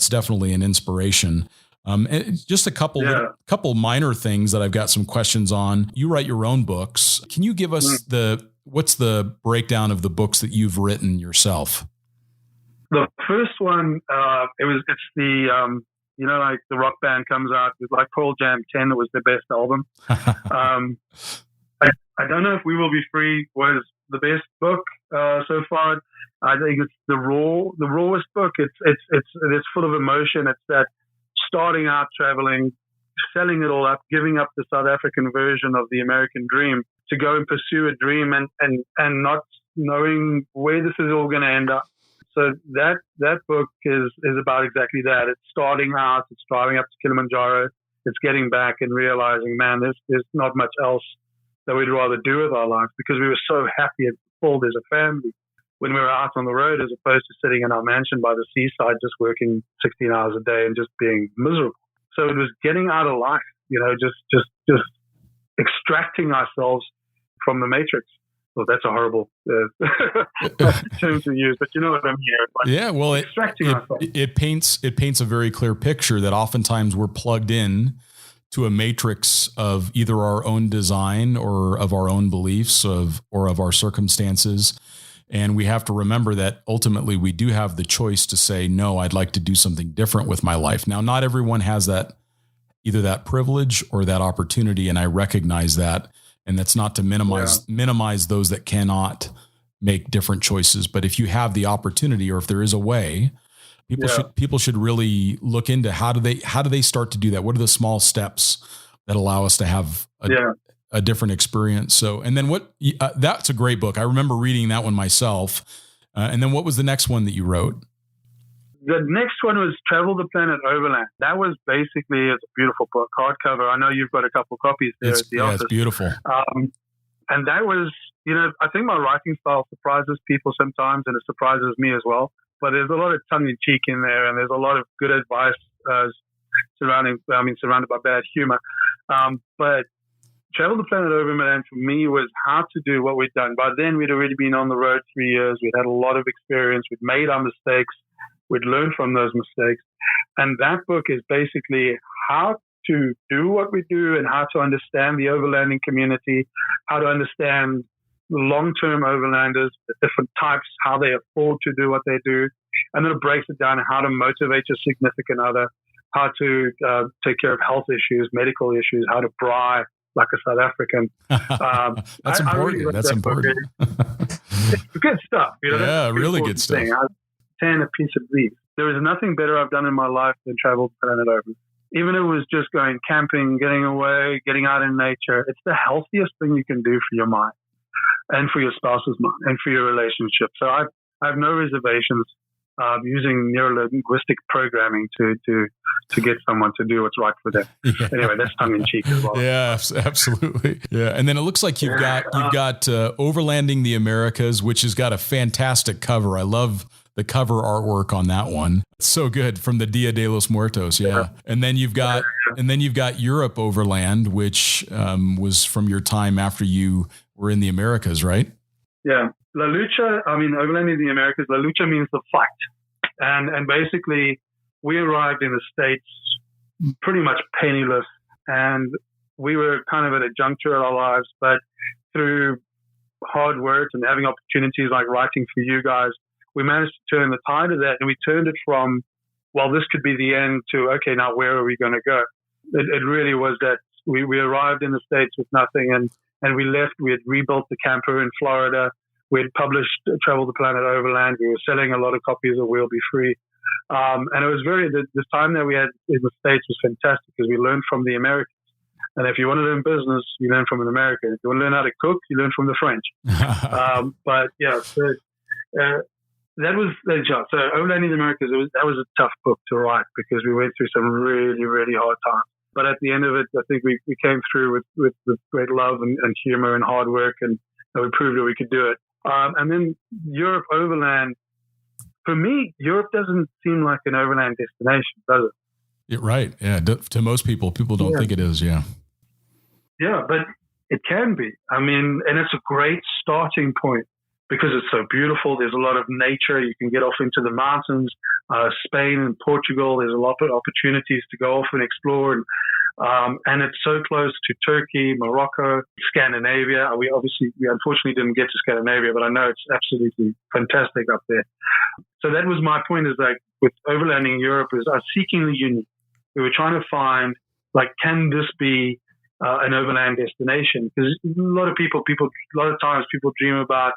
[SPEAKER 1] definitely an inspiration. And just a couple minor things that I've got some questions on. You write your own books. Can you give us what's the breakdown of the books that you've written yourself?
[SPEAKER 2] The first one, it's the, like the rock band comes out with like Pearl Jam 10, it was their best album. I don't know if We Will Be Free was the best book so far. I think it's the rawest book. It's full of emotion. It's that starting out traveling, selling it all up, giving up the South African version of the American dream to go and pursue a dream and not knowing where this is all going to end up. So that book is about exactly that. It's starting out, it's driving up to Kilimanjaro, it's getting back and realizing, man, there's not much else that we'd rather do with our lives, because we were so happy and fulfilled as a family when we were out on the road, as opposed to sitting in our mansion by the seaside, just working 16 hours a day and just being miserable. So it was getting out of life, just extracting ourselves from the matrix. Well, that's a horrible term to use, but you know what I mean.
[SPEAKER 1] Yeah, well, it paints a very clear picture that oftentimes we're plugged in to a matrix of either our own design or of our own beliefs or of our circumstances. And we have to remember that ultimately we do have the choice to say, no, I'd like to do something different with my life. Now, not everyone has either that privilege or that opportunity. And I recognize that. And that's not to minimize those that cannot make different choices. But if you have the opportunity, or if there is a way, people should really look into how do they start to do that? What are the small steps that allow us to have a different experience? So, and then that's a great book. I remember reading that one myself. And then what was the next one that you wrote?
[SPEAKER 2] The next one was Travel the Planet Overland. That was basically, it's a beautiful book, hardcover. I know you've got a couple copies there at the office.
[SPEAKER 1] It's beautiful.
[SPEAKER 2] And that was, I think my writing style surprises people sometimes, and it surprises me as well. But there's a lot of tongue-in-cheek in there, and there's a lot of good advice surrounded by bad humor. But Travel the Planet Overland for me was how to do what we'd done. By then, we'd already been on the road 3 years. We'd had a lot of experience. We'd made our mistakes. We'd learn from those mistakes. And that book is basically how to do what we do and how to understand the overlanding community, how to understand the long-term overlanders, the different types, how they afford to do what they do. And then it breaks it down how to motivate your significant other, how to take care of health issues, medical issues, how to braai like a South African.
[SPEAKER 1] That's important.
[SPEAKER 2] Really
[SPEAKER 1] That's important.
[SPEAKER 2] It's good stuff.
[SPEAKER 1] Really good stuff.
[SPEAKER 2] A piece of beef. There is nothing better I've done in my life than travel the planet over. Even if it was just going camping, getting away, getting out in nature, it's the healthiest thing you can do for your mind and for your spouse's mind and for your relationship. So I have no reservations using neuro-linguistic programming to get someone to do what's right for them. Yeah. Anyway, that's tongue in cheek as well.
[SPEAKER 1] Yeah, absolutely. Yeah, and then it looks like you've got Overlanding the Americas, which has got a fantastic cover. I love the cover artwork on that one. It's so good, from the Dia de los Muertos. Yeah. And then you've got Europe Overland, which was from your time after you were in the Americas, right?
[SPEAKER 2] Yeah. La Lucha, Overlanding the Americas, La Lucha means the fight. And basically we arrived in the States pretty much penniless, and we were kind of at a juncture of our lives, but through hard work and having opportunities like writing for you guys, we managed to turn the tide of that, and we turned it from, well, this could be the end, to, okay, now where are we going to go? It really was that we arrived in the States with nothing, and we left. We had rebuilt the camper in Florida. We had published Travel the Planet Overland. We were selling a lot of copies of We'll Be Free. And it was this time that we had in the States was fantastic, because we learned from the Americans. And if you want to learn business, you learn from an American. If you want to learn how to cook, you learn from the French. That was the job. So Overlanding the Americas, that was a tough book to write, because we went through some really, really hard times. But at the end of it, I think we came through with great love and humor and hard work, and we proved that we could do it. And then Europe overland. For me, Europe doesn't seem like an overland destination, does it?
[SPEAKER 1] Right. Yeah. To most people don't think it is. Yeah.
[SPEAKER 2] Yeah, but it can be. I mean, and it's a great starting point because it's so beautiful. There's a lot of nature. You can get off into the mountains. Spain and Portugal, there's a lot of opportunities to go off and explore. And it's so close to Turkey, Morocco, Scandinavia. We unfortunately didn't get to Scandinavia, but I know it's absolutely fantastic up there. So that was my point, is like with overlanding Europe, is I was seeking the unique. We were trying to find, like, can this be an overland destination? Because a lot of times people dream about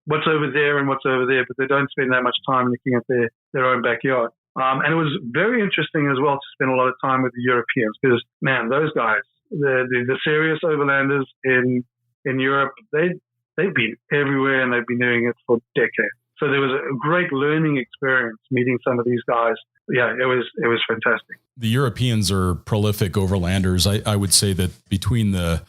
[SPEAKER 2] what's over there and what's over there, but they don't spend that much time looking at their own backyard. And it was very interesting as well to spend a lot of time with the Europeans, because, man, those guys, the serious overlanders in Europe, they've been everywhere and they've been doing it for decades. So there was a great learning experience meeting some of these guys. Yeah, it was fantastic.
[SPEAKER 1] The Europeans are prolific overlanders. I would say that between the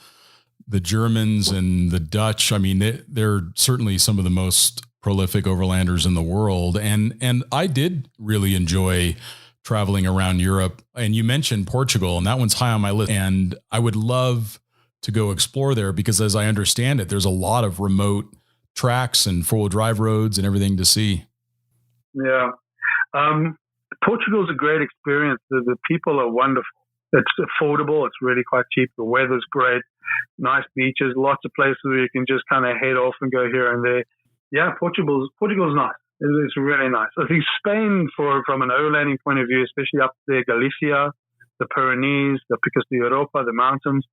[SPEAKER 1] Germans and the Dutch, I mean, they're certainly some of the most prolific overlanders in the world. And I did really enjoy traveling around Europe. And you mentioned Portugal, and that one's high on my list. And I would love to go explore there because, as I understand it, there's a lot of remote tracks and four-wheel drive roads and everything to see.
[SPEAKER 2] Yeah. Portugal's a great experience. The people are wonderful. It's affordable. It's really quite cheap. The weather's great. Nice beaches, lots of places where you can just kind of head off and go here and there. Yeah, Portugal's nice. It's really nice. I think Spain, from an overlanding point of view, especially up there, Galicia, the Pyrenees, the Picos de Europa, the mountains.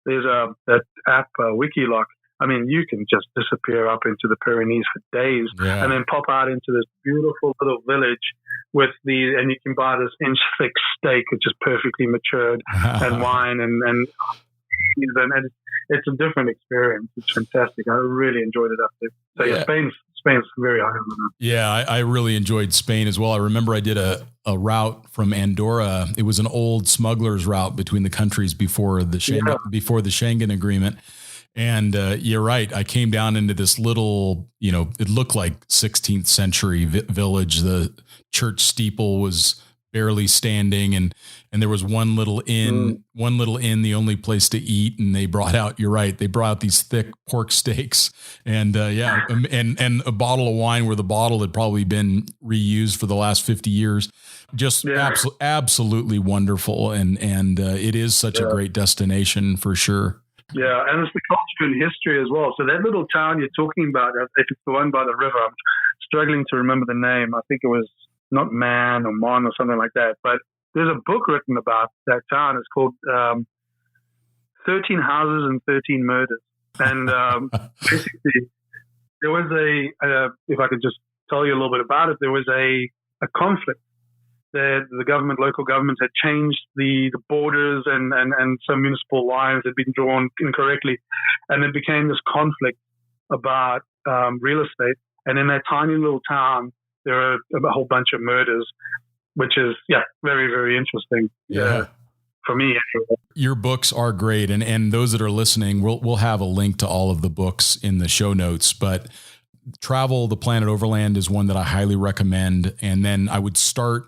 [SPEAKER 2] There's that app, Wikiloc. I mean, you can just disappear up into the Pyrenees for days and then pop out into this beautiful little village and you can buy this inch-thick steak, which is perfectly matured, and wine, and it's a different experience. It's fantastic. I really enjoyed it up there. So yeah, Spain's very high on the map.
[SPEAKER 1] Yeah, I really enjoyed Spain as well. I remember I did a route from Andorra. It was an old smuggler's route between the countries before the Schengen Agreement. And you're right. I came down into this little, it looked like 16th century village. The church steeple was barely standing, and there was one little inn, the only place to eat. And they brought out these thick pork steaks and and a bottle of wine where the bottle had probably been reused for the last 50 years. Just absolutely wonderful. And it is such a great destination for sure.
[SPEAKER 2] Yeah, and it's the culture and history as well. So that little town you're talking about, if it's the one by the river, I'm struggling to remember the name. I think it was not Man or Mon or something like that. But there's a book written about that town. It's called 13 Houses and 13 Murders. And basically, there was if I could just tell you a little bit about it, there was a conflict. The local government had changed the borders and some municipal lines had been drawn incorrectly. And it became this conflict about real estate. And in that tiny little town, there are a whole bunch of murders, which is, very, very interesting. For me.
[SPEAKER 1] Your books are great. And those that are listening, we'll have a link to all of the books in the show notes. But Travel the Planet Overland is one that I highly recommend. And then I would start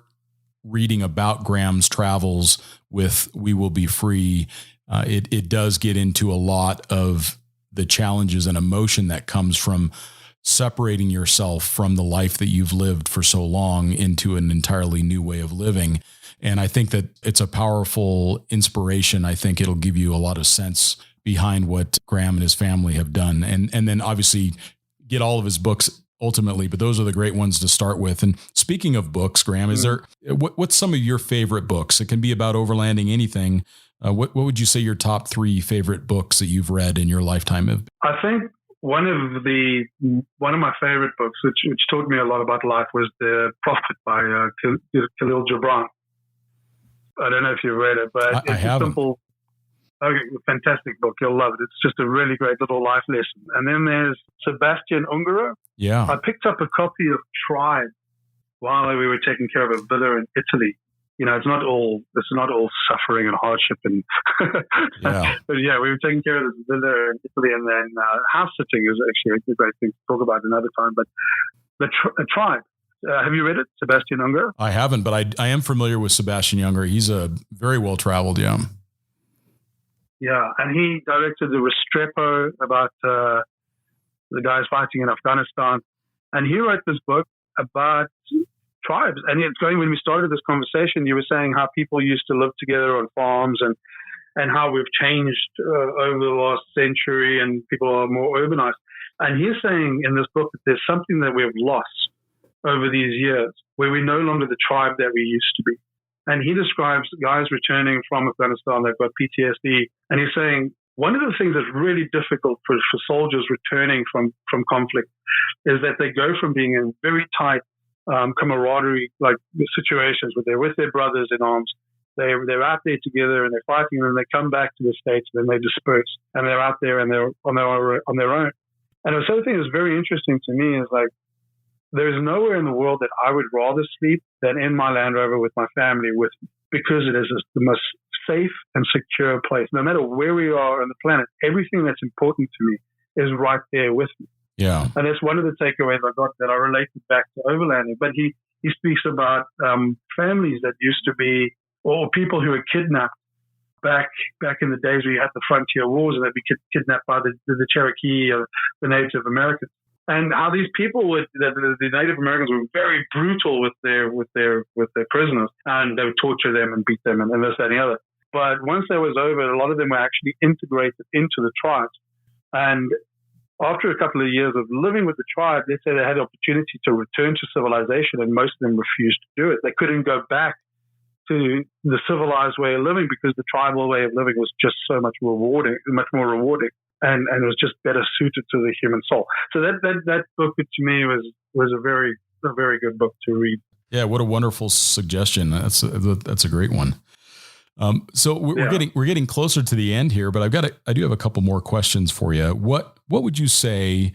[SPEAKER 1] reading about Graeme's travels with We Will Be Free. It does get into a lot of the challenges and emotion that comes from separating yourself from the life that you've lived for so long into an entirely new way of living. And I think that it's a powerful inspiration. I think it'll give you a lot of sense behind what Greame and his family have done. And then obviously get all of his books ultimately, but those are the great ones to start with. And speaking of books, Greame, is there, what's some of your favorite books? It can be about overlanding, anything. What would you say your top 3 favorite books that you've read in your lifetime have?
[SPEAKER 2] I think one of my favorite books, which taught me a lot about life, was The Prophet by Khalil Gibran. I don't know if you've read it, but it's a simple, fantastic book. You'll love it. It's just a really great little life lesson. And then there's Sebastian Ungaro.
[SPEAKER 1] Yeah.
[SPEAKER 2] I picked up a copy of Tribe while we were taking care of a villa in Italy. it's not all suffering and hardship and
[SPEAKER 1] Yeah.
[SPEAKER 2] but yeah, we were taking care of this villa in Italy, and then house sitting is actually a great thing to talk about another time. But the tribe, have you read it, Sebastian Junger?
[SPEAKER 1] I haven't, but I am familiar with Sebastian Junger. He's a very well traveled, yeah.
[SPEAKER 2] Yeah, and he directed the Restrepo about the guys fighting in Afghanistan, and he wrote this book about tribes. And it's going, when we started this conversation, you were saying how people used to live together on farms and how we've changed over the last century and people are more urbanized. And he's saying in this book that there's something that we've lost over these years where we're no longer the tribe that we used to be. And he describes guys returning from Afghanistan, they've got PTSD. And he's saying one of the things that's really difficult for soldiers returning from conflict is that they go from being in very tight camaraderie like situations where they're with their brothers in arms. They're out there together and they're fighting, and then they come back to the States and then they disperse and they're out there and they're on their own. And the other thing that's very interesting to me is like, there's nowhere in the world that I would rather sleep than in my Land Rover with my family with me, because it is the most safe and secure place. No matter where we are on the planet, everything that's important to me is right there with me.
[SPEAKER 1] Yeah.
[SPEAKER 2] And that's one of the takeaways I got that I related back to Overlanding. But he speaks about families that used to be, or people who were kidnapped back in the days where you had the frontier wars, and they'd be kidnapped by the Cherokee or the Native Americans. And how these people the Native Americans were very brutal with their prisoners, and they would torture them and beat them and this, that, and the other. But once that was over, a lot of them were actually integrated into the tribes. And after a couple of years of living with the tribe, they said they had the opportunity to return to civilization, and most of them refused to do it. They couldn't go back to the civilized way of living because the tribal way of living was just so much more rewarding. And it was just better suited to the human soul. So that book to me was a very good book to read.
[SPEAKER 1] Yeah, what a wonderful suggestion. That's a great one. So we're getting closer to the end here, but I do have a couple more questions for you. What would you say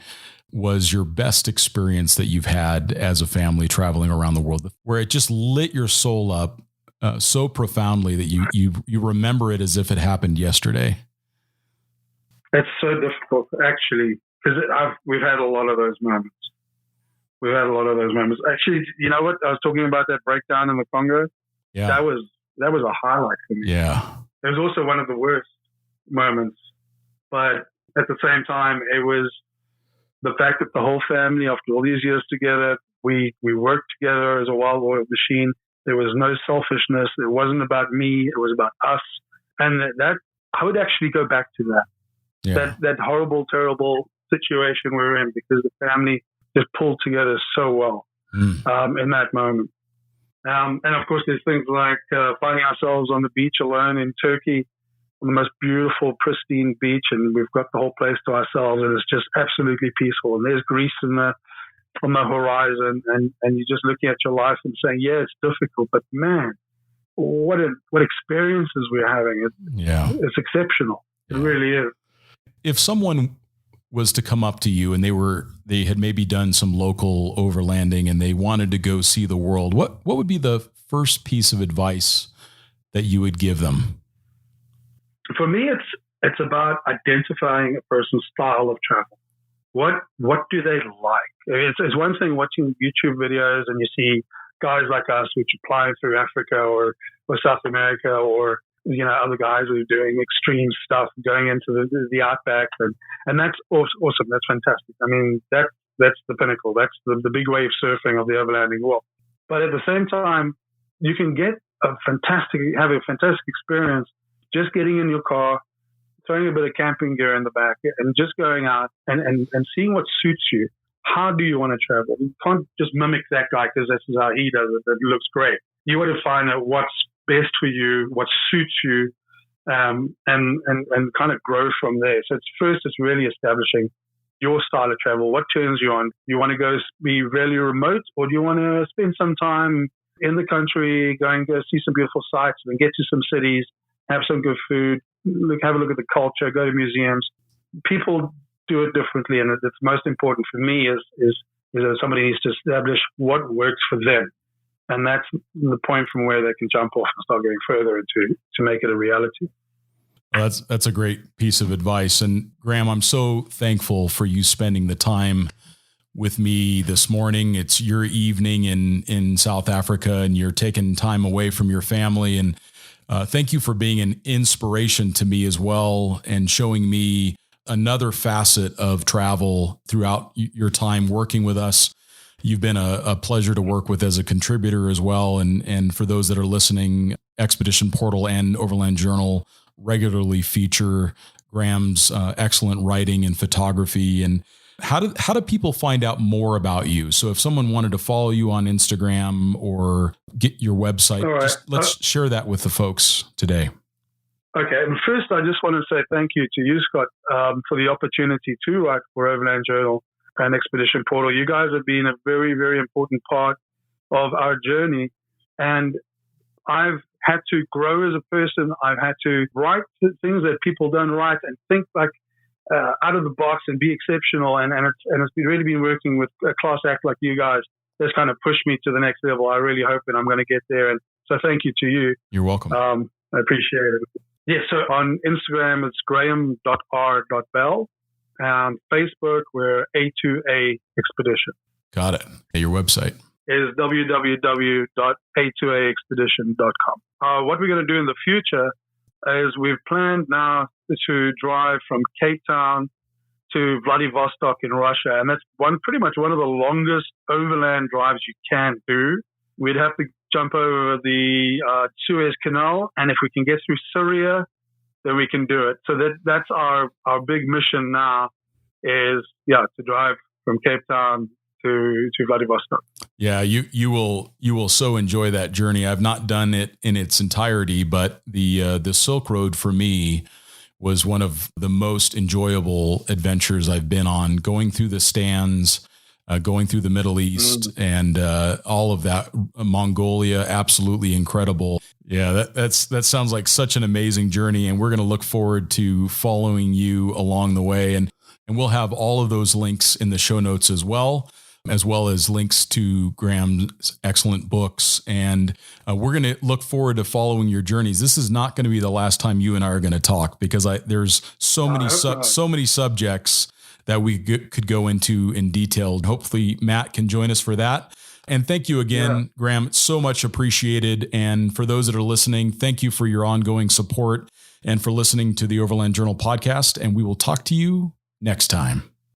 [SPEAKER 1] was your best experience that you've had as a family traveling around the world, where it just lit your soul up so profoundly that you remember it as if it happened yesterday?
[SPEAKER 2] It's so difficult, actually, because we've had a lot of those moments. Actually, you know what? I was talking about that breakdown in the Congo.
[SPEAKER 1] Yeah.
[SPEAKER 2] That was a highlight for me.
[SPEAKER 1] Yeah.
[SPEAKER 2] It was also one of the worst moments. But at the same time, it was the fact that the whole family, after all these years together, we worked together as a well-oiled machine. There was no selfishness. It wasn't about me. It was about us. And that I would actually go back to that. Yeah. That horrible, terrible situation we were in, because the family just pulled together so well in that moment. And of course, there's things like finding ourselves on the beach alone in Turkey, on the most beautiful, pristine beach, and we've got the whole place to ourselves, and it's just absolutely peaceful. And there's Greece on the horizon, and you're just looking at your life and saying, yeah, it's difficult, but man, what experiences we're having. It's exceptional. It really is.
[SPEAKER 1] If someone was to come up to you and they had maybe done some local overlanding and they wanted to go see the world, what would be the first piece of advice that you would give them?
[SPEAKER 2] For me, it's about identifying a person's style of travel. What do they like? It's one thing watching YouTube videos and you see guys like us which are flying through Africa or South America, or other guys who are doing extreme stuff, going into the outback, and that's awesome. That's fantastic. I mean, that's the pinnacle. That's the big wave surfing of the overlanding world. But at the same time, you can have a fantastic experience just getting in your car, throwing a bit of camping gear in the back, and just going out and seeing what suits you. How do you want to travel? You can't just mimic that guy because this is how he does it. It looks great. You want to find out what's best for you, what suits you, and kind of grow from there. So it's really establishing your style of travel. What turns you on? You want to go be really remote, or do you want to spend some time in the country, go see some beautiful sights, and get to some cities, have some good food, have a look at the culture, go to museums? People do it differently, and it's most important for me is that somebody needs to establish what works for them. And that's the point from where they can jump off and start going further to make it a reality.
[SPEAKER 1] Well, that's a great piece of advice. And Greame, I'm so thankful for you spending the time with me this morning. It's your evening in South Africa, and you're taking time away from your family. And thank you for being an inspiration to me as well, and showing me another facet of travel throughout your time working with us. You've been a pleasure to work with as a contributor as well. And for those that are listening, Expedition Portal and Overland Journal regularly feature Graeme's excellent writing and photography. And how do people find out more about you? So if someone wanted to follow you on Instagram or get your website,
[SPEAKER 2] right.
[SPEAKER 1] Let's share that with the folks today.
[SPEAKER 2] Okay. First, I just want to say thank you to you, Scott, for the opportunity to write for Overland Journal and Expedition Portal. You guys have been a very, very important part of our journey. And I've had to grow as a person. I've had to write things that people don't write and think like out of the box and be exceptional. And it's really been working with a class act like you guys that's kind of pushed me to the next level. I really hope that I'm going to get there. And so thank you to you.
[SPEAKER 1] You're welcome.
[SPEAKER 2] I appreciate it. Yeah, so on Instagram, it's graham.r.bell. Facebook, we're A2A Expedition.
[SPEAKER 1] Got it. Your website
[SPEAKER 2] is www.a2aexpedition.com. What we're going to do in the future is we've planned now to drive from Cape Town to Vladivostok in Russia. And that's pretty much one of the longest overland drives you can do. We'd have to jump over the Suez Canal. And if we can get through Syria, then we can do it. So that's our big mission now is, to drive from Cape Town to Vladivostok.
[SPEAKER 1] Yeah, you will so enjoy that journey. I've not done it in its entirety, but the Silk Road for me was one of the most enjoyable adventures I've been on, going through the stands, going through the Middle East and all of that. Mongolia, absolutely incredible. Yeah, that sounds like such an amazing journey, and we're going to look forward to following you along the way. And we'll have all of those links in the show notes as well as links to Graeme's excellent books. And we're going to look forward to following your journeys. This is not going to be the last time you and I are going to talk, because there's so many subjects that we could go into in detail. Hopefully Matt can join us for that. And thank you again, Greame. It's so much appreciated. And for those that are listening, thank you for your ongoing support and for listening to the Overland Journal podcast. And we will talk to you next time.